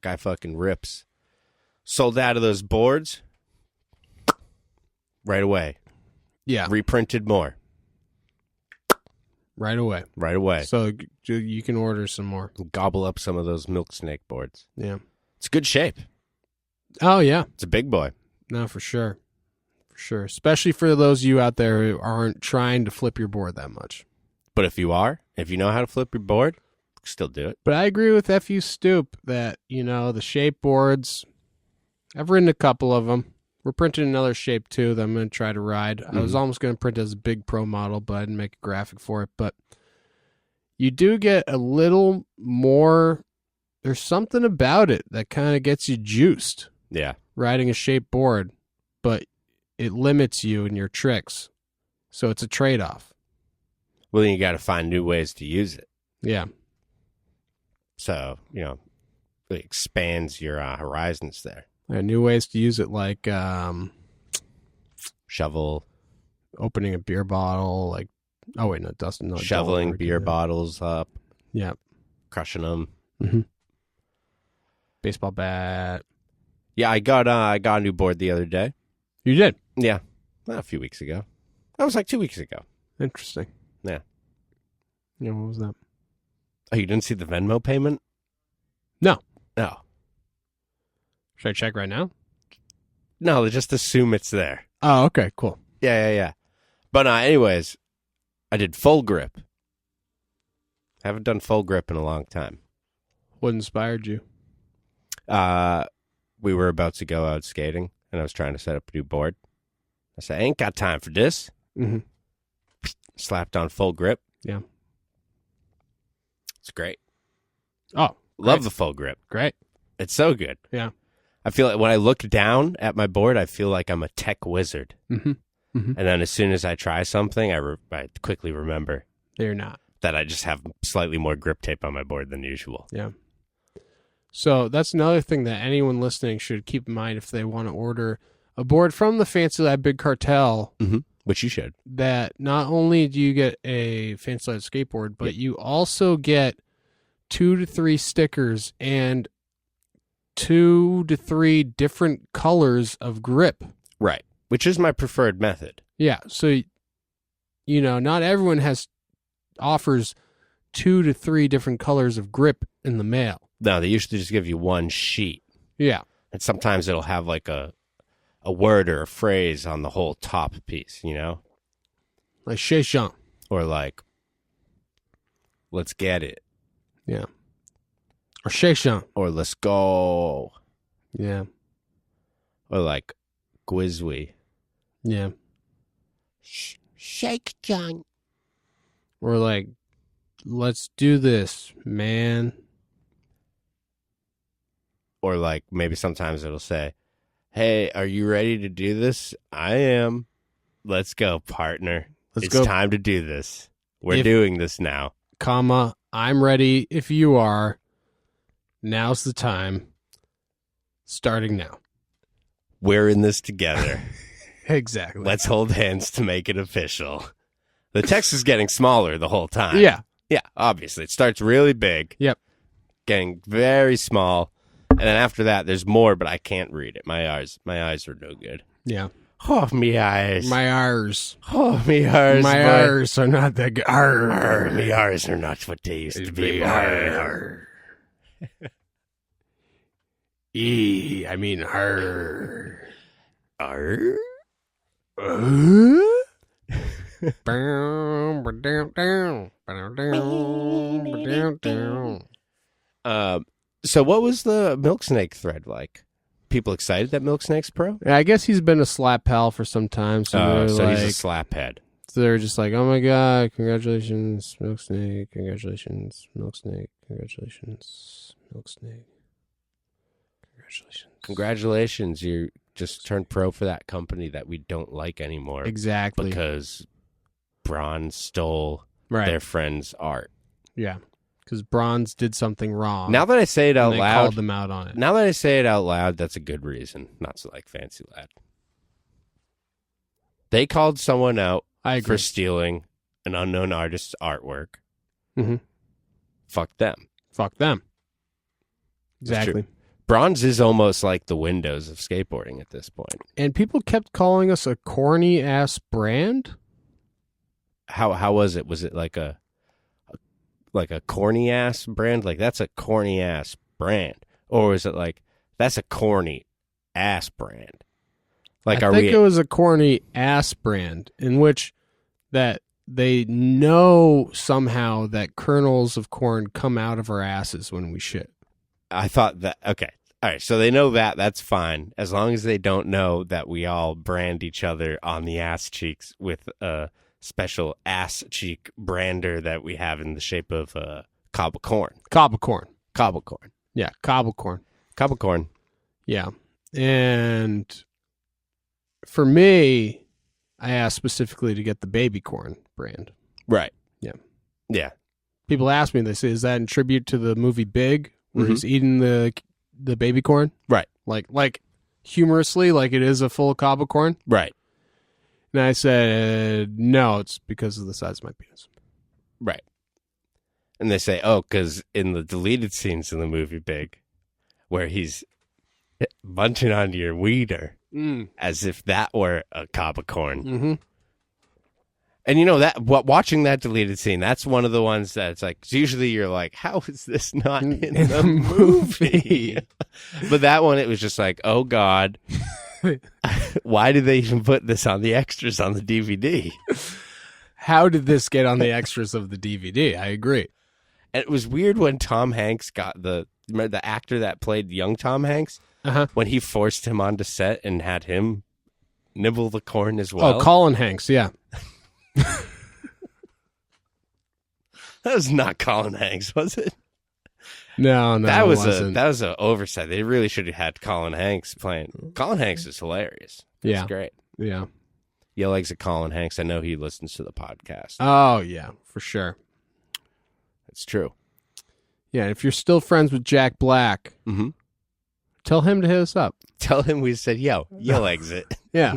Guy fucking rips. Sold out of those boards right away. Yeah. Reprinted more. Right away. Right away. So you can order some more. Gobble up some of those Milk Snake boards. Yeah. It's good shape. Oh, yeah. It's a big boy. No, for sure. For sure. Especially for those of you out there who aren't trying to flip your board that much. But if you know how to flip your board, still do it. But I agree with F.U. Stoop that, the shape boards, I've written a couple of them. We're printing another shape, too, that I'm going to try to ride. I was almost going to print as a big pro model, but I didn't make a graphic for it. But you do get a little more, there's something about it that kind of gets you juiced. Yeah. Riding a shape board, but it limits you in your tricks. So it's a trade-off. Well, then you got to find new ways to use it. Yeah. So, it expands your horizons there. New ways to use it, like shovel, opening a beer bottle, like Dustin, no, shoveling beer bottles up, yeah, crushing them. Mm-hmm. Baseball bat. Yeah, I got a new board the other day. You did? Yeah, a few weeks ago. That was like 2 weeks ago. Interesting. Yeah. Yeah, what was that? Oh, you didn't see the Venmo payment? No. No. Should I check right now? No, just assume it's there. Oh, okay, cool. Yeah. But anyways, I did full grip. Haven't done full grip in a long time. What inspired you? We were about to go out skating, and I was trying to set up a new board. I said, I ain't got time for this. Mm-hmm. Slapped on full grip. Yeah. It's great. Oh, love the full grip. Great. It's so good. Yeah. I feel like when I look down at my board, I feel like I'm a tech wizard. Mm-hmm. Mm-hmm. And then as soon as I try something, I quickly remember They're not. that I just have slightly more grip tape on my board than usual. Yeah. So that's another thing that anyone listening should keep in mind if they want to order a board from the Fancy Lad Big Cartel. Mm-hmm. Which you should. That not only do you get a Fancy Lad skateboard, but you also get 2 to 3 stickers and 2 to 3 different colors of grip. Right. Which is my preferred method. Yeah. So, not everyone offers 2 to 3 different colors of grip in the mail. No, they usually just give you one sheet. Yeah. And sometimes it'll have like a word or a phrase on the whole top piece, Like Chez Jean. Or like, let's get it. Yeah. Or Chez Jean. Or let's go. Yeah. Or like, Gwizwy. Yeah. Shake John. Or like, let's do this, man. Or like, maybe sometimes it'll say, hey, are you ready to do this? I am. Let's go, partner. It's time to do this. We're doing this now. Comma, I'm ready if you are. Now's the time. Starting now. We're in this together. Exactly. Let's hold hands to make it official. The text is getting smaller the whole time. Yeah. Yeah, obviously. It starts really big. Yep. Getting very small. And then after that, there's more, but I can't read it. My eyes are no good. Yeah. Oh, me eyes. My R's. Oh, me eyes. My R's are not that good. Arr, me eyes are not what they used to be. Arr. I mean her. Arr? So what was the Milk Snake thread like? People excited that Milk Snake's pro? I guess he's been a slap pal for some time. So, he's a slap head. So they're just like, oh my God, congratulations, Milk Snake, congratulations, Milk Snake, congratulations, Milk Snake, congratulations. Congratulations, you just turned pro for that company that we don't like anymore. Exactly. Because Bronze stole their friend's art. Yeah. Because Bronze did something wrong. Now that I say it out they loud, called them out on it. Now that I say it out loud, that's a good reason not to like Fancy Lad. They called someone out for stealing an unknown artist's artwork. Mm-hmm. Fuck them. Fuck them. Exactly. Bronze is almost like the Windows of skateboarding at this point. And people kept calling us a corny ass brand. How was it? Was it like a corny ass brand? Like that's a corny ass brand, or is it like that's a corny ass brand? Like I think it was a corny ass brand in which that they know somehow that kernels of corn come out of our asses when we shit. I thought that okay. All right, so they know that. That's fine. As long as they don't know that we all brand each other on the ass cheeks with a special ass cheek brander that we have in the shape of cob of corn. Cob of corn. Cob of corn. Yeah, cob of corn. Cob of corn. Yeah. And for me, I asked specifically to get the baby corn brand. Right. Yeah. Yeah. People ask me, they say, is that in tribute to the movie Big, where he's eating the baby corn? Right. Like humorously, like it is a full cob of corn? Right. And I said, no, it's because of the size of my penis. Right. And they say, oh, because in the deleted scenes in the movie Big, where he's munching onto your wiener, as if that were a cob of corn. Mm-hmm. And you know that watching that deleted scene, that's one of the ones that's like, usually you're like, how is this not in the movie? But that one, it was just like, oh God, why did they even put this on the extras on the DVD? How did this get on the extras of the DVD? I agree. And it was weird when Tom Hanks got the actor that played young Tom Hanks, when he forced him onto set and had him nibble the corn as well. Oh, Colin Hanks, yeah. That was not Colin Hanks, was it? No, that was wasn't. an oversight. They really should have had Colin Hanks playing. Colin Hanks is hilarious. Yeah, it's great. Yeah, Yell legs at Colin Hanks. I know he listens to the podcast. Oh yeah, for sure. It's true. Yeah, if you're still friends with Jack Black, tell him to hit us up. Tell him we said, yo exit. Yeah,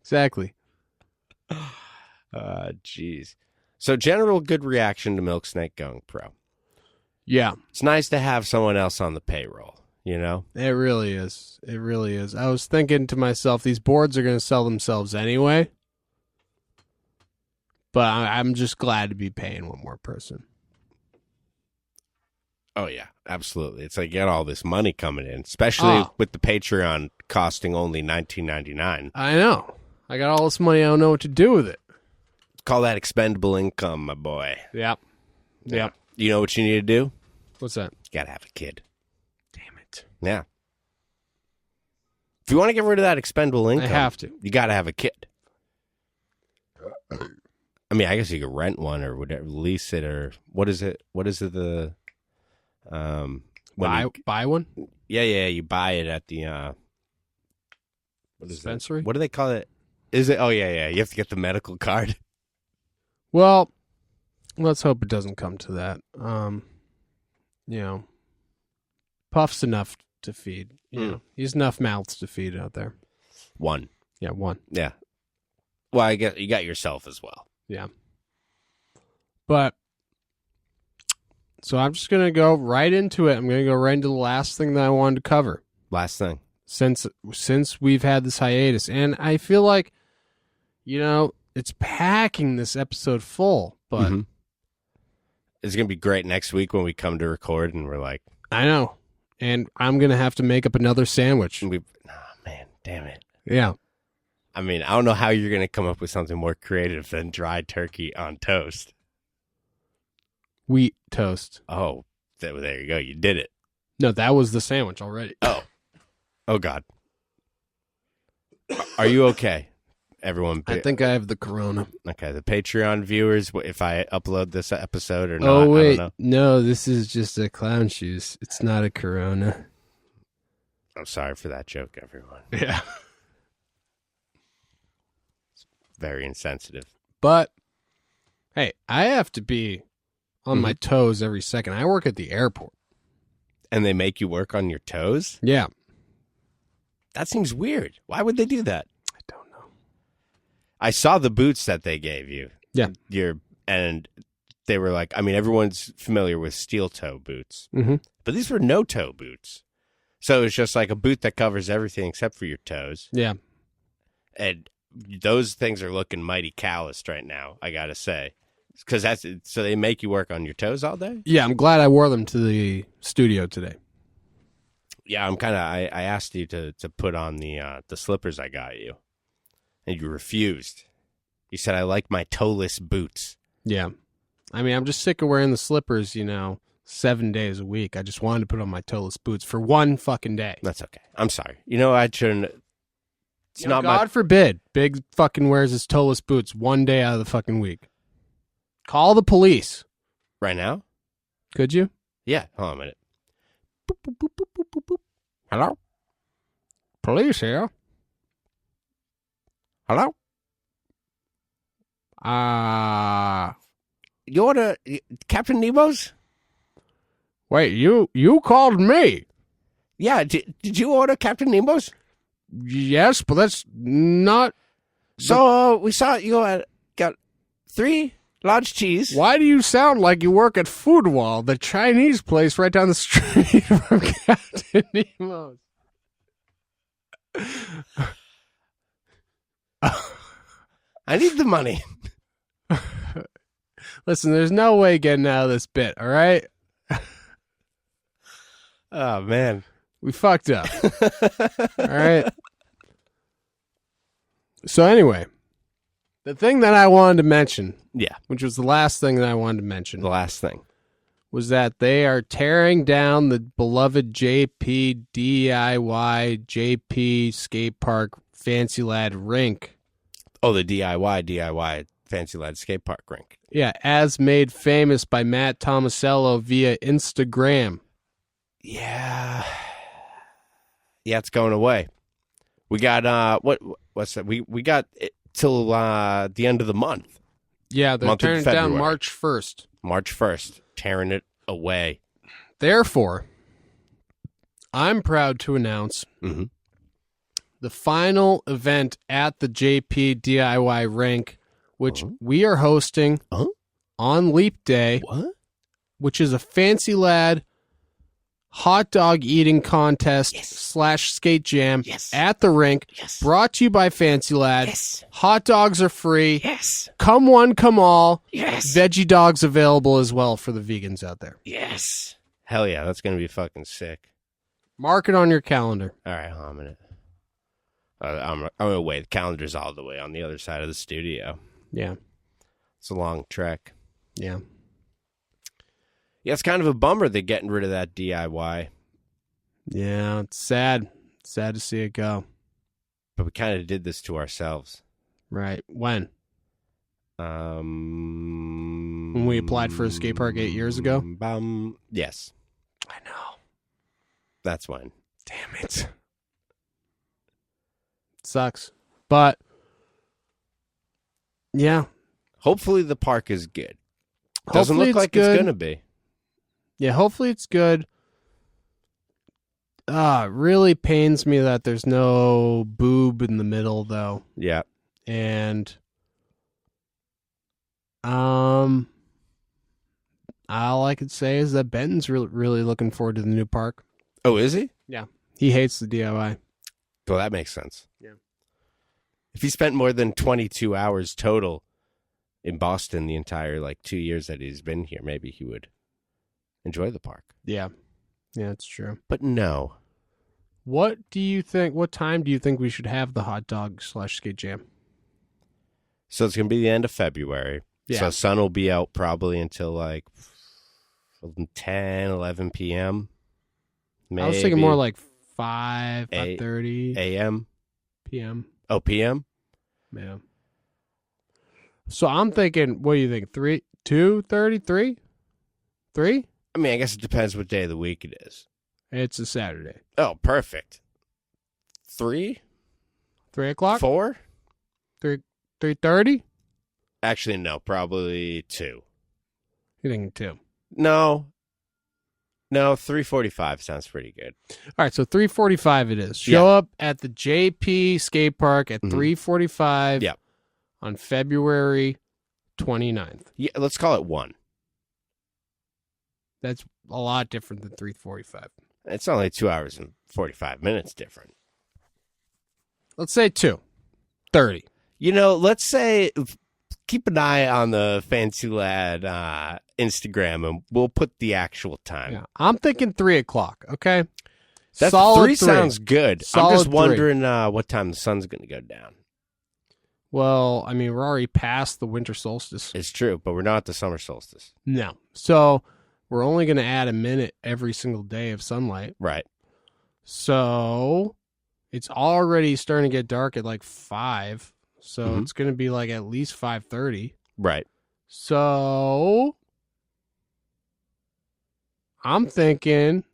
exactly. Jeez. So general good reaction to Milk Snake going pro. Yeah. It's nice to have someone else on the payroll, you know? It really is. It really is. I was thinking to myself, these boards are going to sell themselves anyway. But I'm just glad to be paying one more person. Oh, yeah, absolutely. It's like you got all this money coming in, especially with the Patreon costing only $19.99. I know. I got all this money. I don't know what to do with it. Call that expendable income, my boy. Yep. Yep. You know what you need to do? What's that? You got to have a kid. Damn it. Yeah. If you want to get rid of that expendable income, I have to. You got to have a kid. I mean, I guess you could rent one or whatever, lease it, or what is it? What is it? The buy one? Yeah, you buy it at the what is dispensary? It? What do they call it? Is it? Oh yeah. You have to get the medical card. Well, Let's hope it doesn't come to that. Puff's enough to feed. He's enough mouths to feed out there. One. Yeah, one. Yeah. Well, I guess you got yourself as well. Yeah. But so I'm just gonna go right into it. I'm gonna go right into the last thing that I wanted to cover. Last thing. Since we've had this hiatus, and I feel like, it's packing this episode full, but it's gonna be great next week when we come to record and we're like, I know, and I'm gonna have to make up another sandwich. oh man, damn it. Yeah. I mean, I don't know how you're gonna come up with something more creative than dry turkey on toast. Wheat toast. Oh, there you go. You did it. No, that was the sandwich already. Oh God. Are you okay? Everyone. I think I have the corona. Okay, the Patreon viewers, if I upload this episode or not, Oh, wait. I don't know. No, this is just a clown shoes. It's not a corona. I'm sorry for that joke, everyone. Yeah. It's very insensitive. But, hey, I have to be on my toes every second. I work at the airport. And they make you work on your toes? Yeah. That seems weird. Why would they do that? I don't know. I saw the boots that they gave you. Yeah. And they were like, I mean, everyone's familiar with steel toe boots. Mm-hmm. But these were no toe boots. So it's just like a boot that covers everything except for your toes. Yeah. And those things are looking mighty calloused right now, I got to say. Because so they make you work on your toes all day? Yeah, I'm glad I wore them to the studio today. Yeah, I asked you to put on the slippers I got you, and you refused. You said, I like my toeless boots. Yeah. I mean, I'm just sick of wearing the slippers, 7 days a week. I just wanted to put on my toeless boots for one fucking day. That's okay. I'm sorry. I shouldn't. It's not God forbid Big fucking wears his toeless boots one day out of the fucking week. Call the police. Right now? Could you? Yeah. Hold on a minute. Boop, boop, boop, boop, boop, boop, boop. Hello? Police here. Hello? You order Captain Nemo's? Wait, you called me? Yeah. Did you order Captain Nemo's? Yes, but that's not. So we saw you got 3 large cheese. Why do you sound like you work at Food Wall, the Chinese place right down the street from Captain Nemo's? I need the money. Listen, there's no way getting out of this bit, all right? Oh, man. We fucked up. All right? So anyway, the thing that I wanted to mention, Yeah. which was the last thing that I wanted to mention, The last thing. was that they are tearing down the beloved JP DIY JP skate park Fancy Lad rink. Oh, the DIY Fancy Lad skate park rink. Yeah, as made famous by Matt Tomasello via Instagram. Yeah. Yeah, it's going away. We got what's that? We got it till the end of the month. Yeah, they're Month of tearing it down February. March 1st. March 1st, tearing it away. Therefore, I'm proud to announce Mm-hmm. the final event at the JP DIY rink, which we are hosting on Leap Day, What? which is a Fancy Lad hot dog eating contest / skate jam at the rink, brought to you by Fancy Lad. Yes. Hot dogs are free. Yes. Come one, come all. Yes. Veggie dogs available as well for the vegans out there. Yes. Hell yeah, that's going to be fucking sick. Mark it on your calendar. All right, hold on a minute. I'm going to wait. The calendar's all the way on the other side of the studio. Yeah. It's a long trek. Yeah. Yeah, it's kind of a bummer they're getting rid of that DIY. Yeah, it's sad. Sad to see it go. But we kind of did this to ourselves. Right. When? When When we applied for a skate park 8 years ago? Yes. I know. That's when. Damn it. Sucks. But, yeah. Hopefully the park is good. Doesn't Hopefully look like good. it's going to be. Yeah, hopefully it's good. It really pains me that there's no boob in the middle, though. Yeah. And all I could say is that Benton's really looking forward to the new park. Oh, is he? Yeah. He hates the DIY. Well, that makes sense. Yeah. If he spent more than 22 hours total in Boston the entire 2 years that he's been here, maybe he would enjoy the park. Yeah. Yeah, it's true. But no. What time do you think we should have the hot dog / skate jam? So it's going to be the end of February. Yeah. So sun will be out probably until 10, 11 p.m. Maybe. I was thinking more like 5:30 a.m. p.m. Oh, p.m.? Yeah. So I'm thinking, what do you think? 2:30, 3? 3? I mean, I guess it depends what day of the week it is. It's a Saturday. Oh, perfect. 3? 3 o'clock? 4? 3:30? Actually, no, probably 2. You're thinking 2. No, 3:45 sounds pretty good. All right, so 3:45 it is. Show up at the JP skate park at 3:45 Yeah. on February 29th. Yeah, let's call it 1. That's a lot different than 3:45. It's only 2 hours and 45 minutes different. Let's say 2:30. Let's say keep an eye on the Fancy Lad Instagram, and we'll put the actual time. Yeah, I'm thinking 3 o'clock. Okay, That's solid 3 sounds good. Solid I'm just 3. wondering what time the sun's going to go down. Well, I mean, we're already past the winter solstice. It's true, but we're not at the summer solstice. No, so we're only going to add a minute every single day of sunlight. Right. So it's already starting to get dark at 5. So it's going to be at least 5:30. Right. So I'm thinking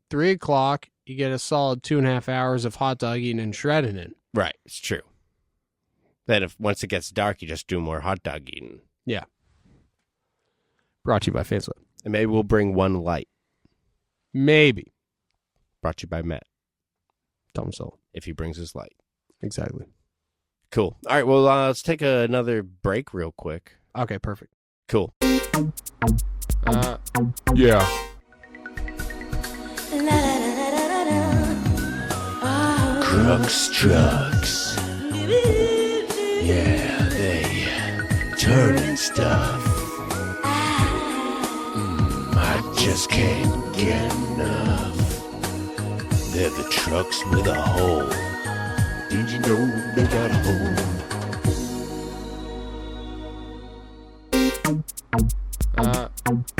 3 o'clock, you get a solid 2.5 hours of hot dog eating and shredding in. Right. It's true. Then once it gets dark, you just do more hot dog eating. Yeah. Brought to you by Facebook. And maybe we'll bring one light. Maybe. Brought to you by Matt. Tom Soul. If he brings his light. Exactly. Cool. All right. Well, let's take another break real quick. Okay, perfect. Cool. Yeah. Crooks trucks. Yeah, they turning stuff. I just can't get enough. They're the trucks with a hole. Did you know they got a hole?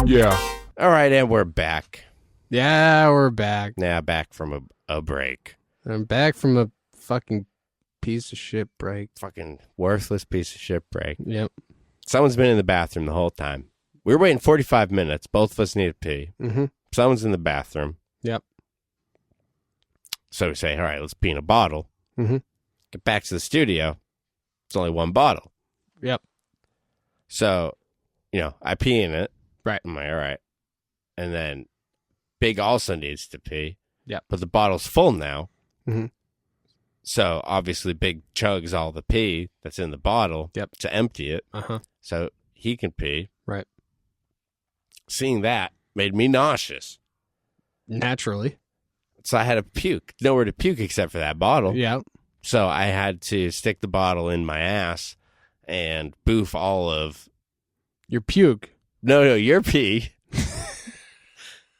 Yeah. All right. And we're back. Yeah, we're back. Now back from a break. I'm back from a fucking piece of shit break. Fucking worthless piece of shit break. Yep. Someone's been in the bathroom the whole time. We were waiting 45 minutes. Both of us need to pee. Mm-hmm. Someone's in the bathroom. Yep. So we say, all right, let's pee in a bottle. Mm-hmm. Get back to the studio. It's only one bottle. Yep. So, I pee in it. Right. I'm like, all right. And then Big also needs to pee. Yep. But the bottle's full now. Mm-hmm. So obviously Big chugs all the pee that's in the bottle to empty it. Uh-huh. So he can pee. Right. Seeing that made me nauseous. Naturally. So I had to puke. Nowhere to puke except for that bottle. Yeah. So I had to stick the bottle in my ass and boof all of... Your puke. No, your pee.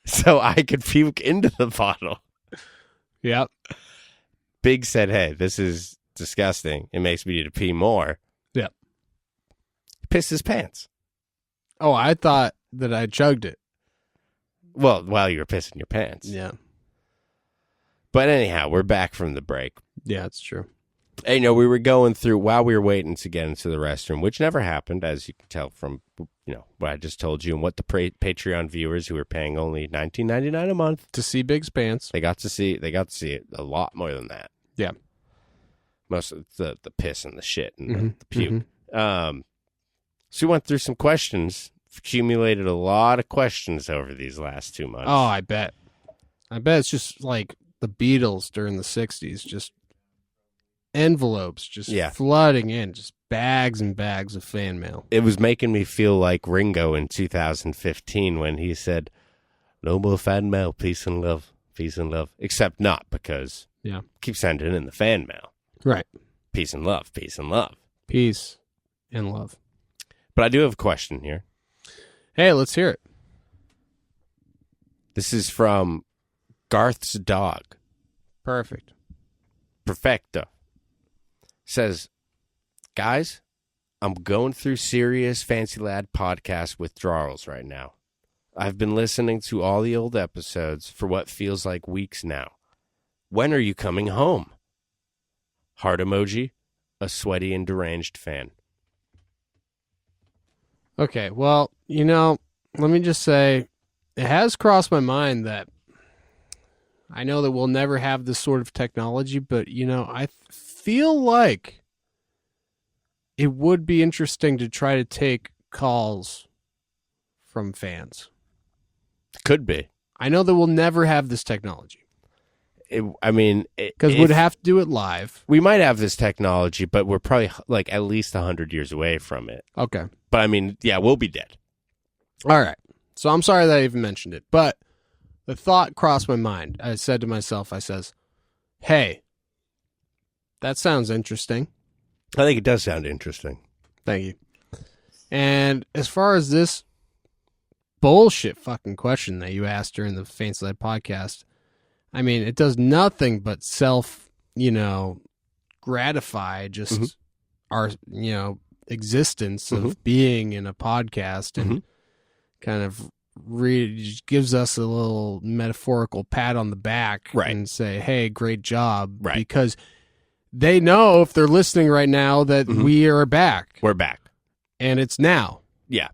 So I could puke into the bottle. Yep. Big said, hey, this is disgusting. It makes me need to pee more. Yep. He pissed his pants. Oh, I thought that I chugged it. Well, while you were pissing your pants. Yeah. But anyhow, we're back from the break. Yeah, it's true. And, we were going through, while we were waiting to get into the restroom, which never happened, as you can tell from, what I just told you, and what the Patreon viewers who are paying only $19.99 a month To see Big's pants. They got to see it a lot more than that. Yeah. Most of the piss and the shit and Mm-hmm. the puke. So we went through some questions accumulated a lot of questions over these last 2 months. Oh, I bet. I bet it's just like the Beatles during the 60s, just envelopes just flooding in, just bags and bags of fan mail. It was making me feel like Ringo in 2015 when he said, "No more fan mail, peace and love, peace and love." Except not, because keep sending in the fan mail. Right. Peace and love, peace and love. Peace and love. But I do have a question here. Hey, let's hear it. This is from Garth's dog. Perfect. Perfecto. Says, guys, I'm going through serious Fancy Lad podcast withdrawals right now. I've been listening to all the old episodes for what feels like weeks now. When are you coming home? Heart emoji, a sweaty and deranged fan. Okay, well, let me just say, it has crossed my mind that I know that we'll never have this sort of technology, but, I feel like it would be interesting to try to take calls from fans. Could be. I know that we'll never have this technology. Because we'd have to do it live. We might have this technology, but we're probably like at least 100 years away from it. Okay. But we'll be dead. All right. So I'm sorry that I even mentioned it, but the thought crossed my mind. I said to myself, hey, that sounds interesting. I think it does sound interesting. Thank you. And as far as this bullshit fucking question that you asked during the Fancy Lad podcast, it does nothing but gratify just our, existence of being in a podcast and kind of gives us a little metaphorical pat on the back and say, hey, great job. Right. Because they know if they're listening right now that we are back. We're back. And it's now. Yeah.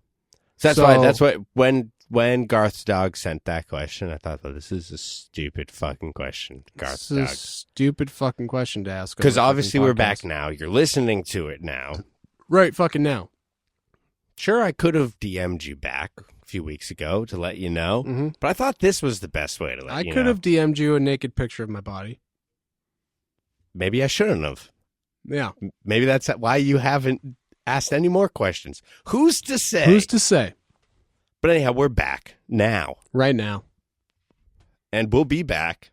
So that's why when Garth's dog sent that question, I thought, well, this is a stupid fucking question, Garth's dog. This is a stupid fucking question to ask. Because obviously we're back now. You're listening to it now. Right fucking now. Sure, I could have DM'd you back a few weeks ago to let you know, but I thought this was the best way to let you know. I could have DM'd you a naked picture of my body. Maybe I shouldn't have. Yeah. Maybe that's why you haven't asked any more questions. Who's to say? Who's to say? But anyhow, we're back now. Right now. And we'll be back.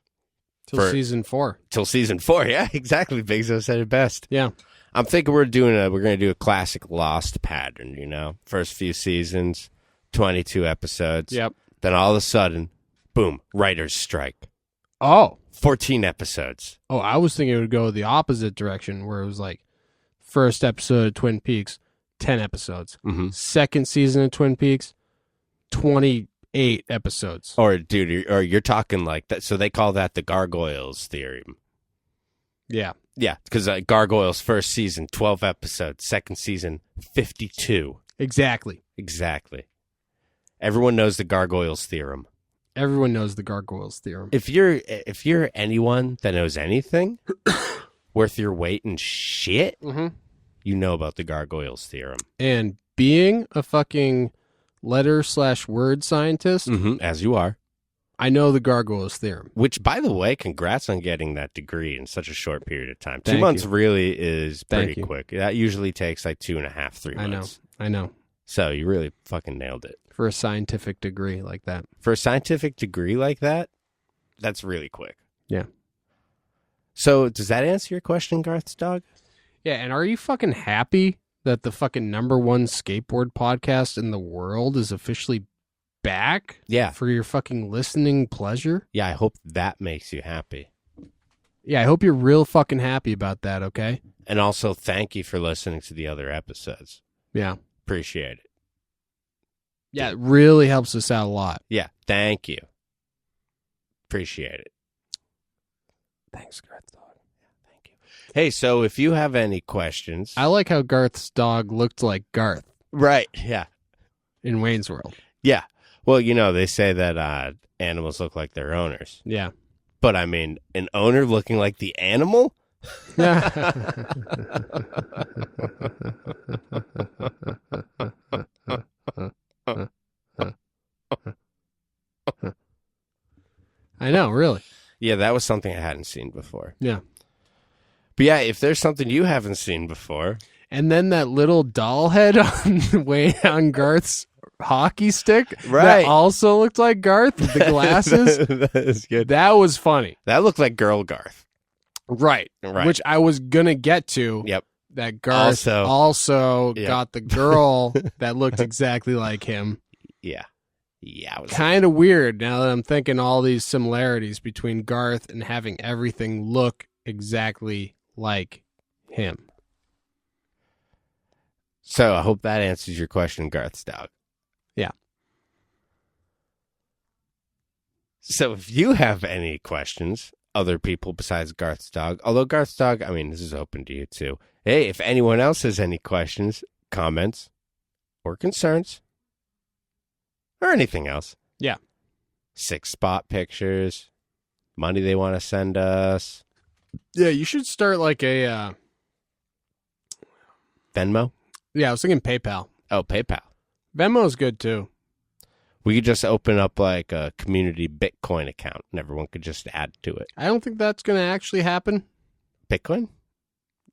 Till season 4. Till season 4, yeah, exactly. Big Zo said it best. Yeah. I'm thinking we're going to do a classic Lost pattern, First few seasons, 22 episodes. Yep. Then all of a sudden, boom, writer's strike. Oh. 14 episodes. Oh, I was thinking it would go the opposite direction, where it was like first episode of Twin Peaks, 10 episodes. Second season of Twin Peaks, 28 episodes. Or, dude, you're talking like that. So they call that the Gargoyles theorem. Yeah. Yeah, because Gargoyles first season, 12 episodes. Second season, 52. Exactly. Everyone knows the Gargoyles theorem. Everyone knows the Gargoyles theorem. If you're anyone that knows anything worth your weight in shit, you know about the Gargoyles theorem. And being a fucking letter/word scientist, as you are, I know the Gargoyles theorem. Which, by the way, congrats on getting that degree in such a short period of time. Thank 2 months you. really is pretty Thank you. quick. That usually takes like 2.5, 3 months. I know. So you really fucking nailed it. For a scientific degree like that. For a scientific degree like that, that's really quick. Yeah. So does that answer your question, Garth's dog? Yeah, and are you fucking happy that the fucking #1 skateboard podcast in the world is officially back? Yeah. For your fucking listening pleasure? Yeah, I hope that makes you happy. Yeah, I hope you're real fucking happy about that, okay? And also, thank you for listening to the other episodes. Yeah. Appreciate it. Yeah, it really helps us out a lot. Yeah, thank you. Appreciate it. Thanks, Garth's dog. Thank you. Hey, so if you have any questions... I like how Garth's dog looked like Garth. Right, yeah. In Wayne's World. Yeah. Well, they say that animals look like their owners. Yeah. But, an owner looking like the animal? know, really. Yeah, that was something I hadn't seen before. Yeah. But yeah, if there's something you haven't seen before. And then that little doll head on Garth's hockey stick Right. that also looked like Garth with the glasses. That is good. That was funny. That looked like Girl Garth. Right. Which I was going to get to. Yep. That Garth also Yep. got the girl that looked exactly like him. Yeah. Yeah. It was Kind of weird now that I'm thinking all these similarities between Garth and having everything look exactly like him. So I hope that answers your question, Garth's dog. Yeah. So if you have any questions, other people besides Garth's dog, although Garth's dog, I mean, this is open to you too. Hey, if anyone else has any questions, comments, or concerns, or anything else. Yeah. 6-spot pictures, money they want to send us. Yeah, you should start like a... Venmo? Yeah, I was thinking PayPal. Oh, PayPal. Venmo's good too. We could just open up like a community Bitcoin account and everyone could just add to it. I don't think that's going to actually happen. Bitcoin?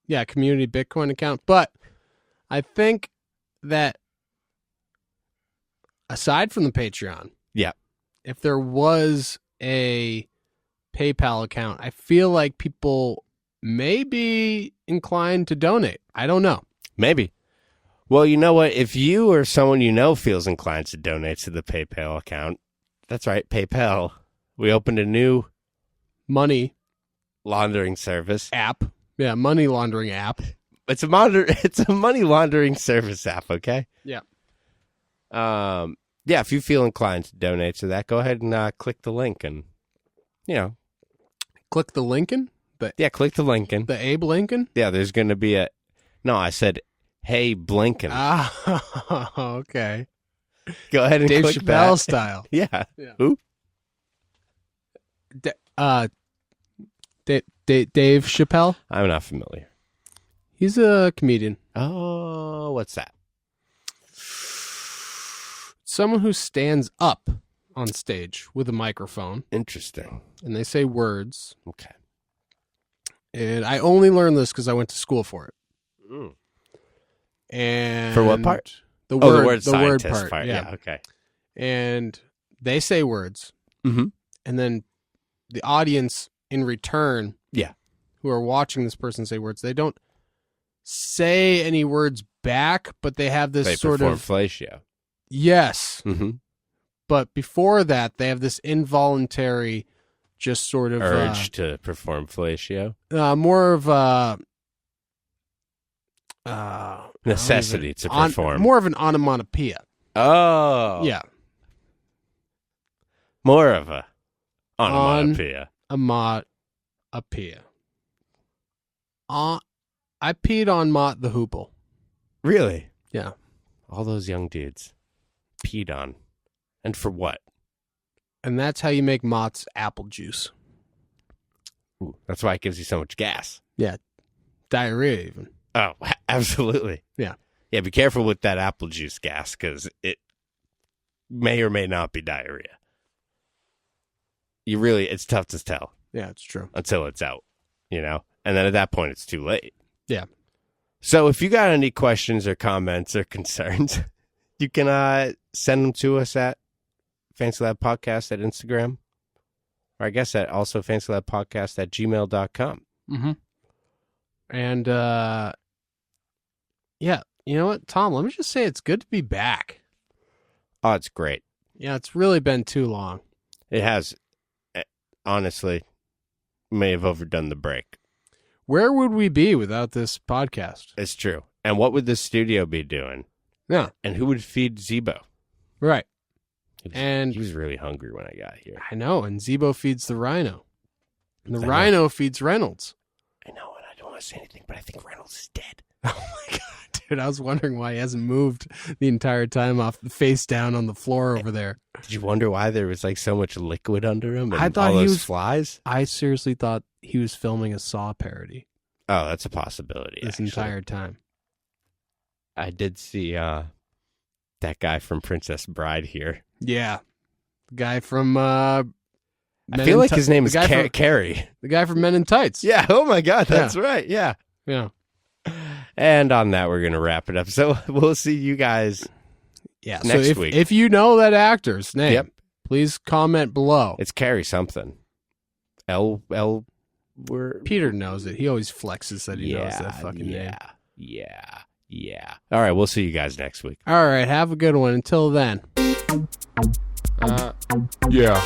Yeah, community Bitcoin account. But I think that aside from the Patreon, Yeah. if there was a PayPal account, I feel like people may be inclined to donate. I don't know. Maybe. Well, you know what? If you or someone you know feels inclined to donate to the PayPal account, that's right, PayPal. We opened a new Money laundering service. app. Yeah, money laundering app. It's a money laundering service app, okay? Yeah. Yeah, if you feel inclined to donate to that, go ahead and click the link and, Click the Lincoln? click the link and, The Abe Lincoln? yeah, there's going to be no, I said, hey, Blinken. Ah, okay. Go ahead and Dave click Chappelle that. style. Yeah. Yeah. Who? Dave Chappelle? I'm not familiar. He's a comedian. Oh, what's that? Someone who stands up on stage with a microphone Interesting. and they say words. Okay. And I only learned this because I went to school for it. Mm. And For what part? The Oh, word, the word the word scientist part. Yeah, okay. And they say words. Mm-hmm. And then the audience in return, Yeah. who are watching this person say words, they don't say any words back, but they have this They sort perform of fellatio. yes. Mm-hmm. But before that, they have this involuntary, just sort of Urge to perform fellatio. more of a Necessity to perform. more of an onomatopoeia. Oh. Yeah, More of a onomatopoeia. onomatopoeia. I peed on Mott the Hoople. Really? Yeah. All those young dudes peed on. And for what? And that's how you make Mott's apple juice. Ooh, that's why it gives you so much gas. Yeah. Diarrhea even. Oh, absolutely. Yeah. Yeah, be careful with that apple juice gas because it may or may not be diarrhea. It's tough to tell Yeah, it's true. until it's out, And then at that point, it's too late. Yeah. So if you got any questions or comments or concerns, you can send them to us at Fancy Lab Podcast at Instagram. Or I guess at also FancyLabPodcast@gmail.com. Mm-hmm. And, yeah, you know what, Tom, let me just say it's good to be back. Oh, it's great. Yeah, it's really been too long. It has, honestly, may have overdone the break. Where would we be without this podcast? It's true. And what would the studio be doing? Yeah. And who would feed Zebo? Right. He was really hungry when I got here. I know, and Zebo feeds the rhino. And the I know. rhino feeds Reynolds. I know, and I don't want to say anything, but I think Reynolds is dead. Oh my god, dude, I was wondering why he hasn't moved the entire time off the face down on the floor over there. Did you wonder why there was like so much liquid under him? And I thought all he those was- flies. I seriously thought he was filming a Saw parody Oh, that's a possibility. this actually. entire time. I did see that guy from Princess Bride here. Yeah. The guy from I feel like his name is Carrie. The guy from Men in Tights. Yeah. Oh my God. That's right. Yeah. Yeah. And on that, we're going to wrap it up. So we'll see you guys next week. If you know that actor's name, please comment below. It's Carrie something. Peter knows it. He always flexes that he knows that fucking name. Yeah. All right. We'll see you guys next week. All right. Have a good one. Until then. Yeah.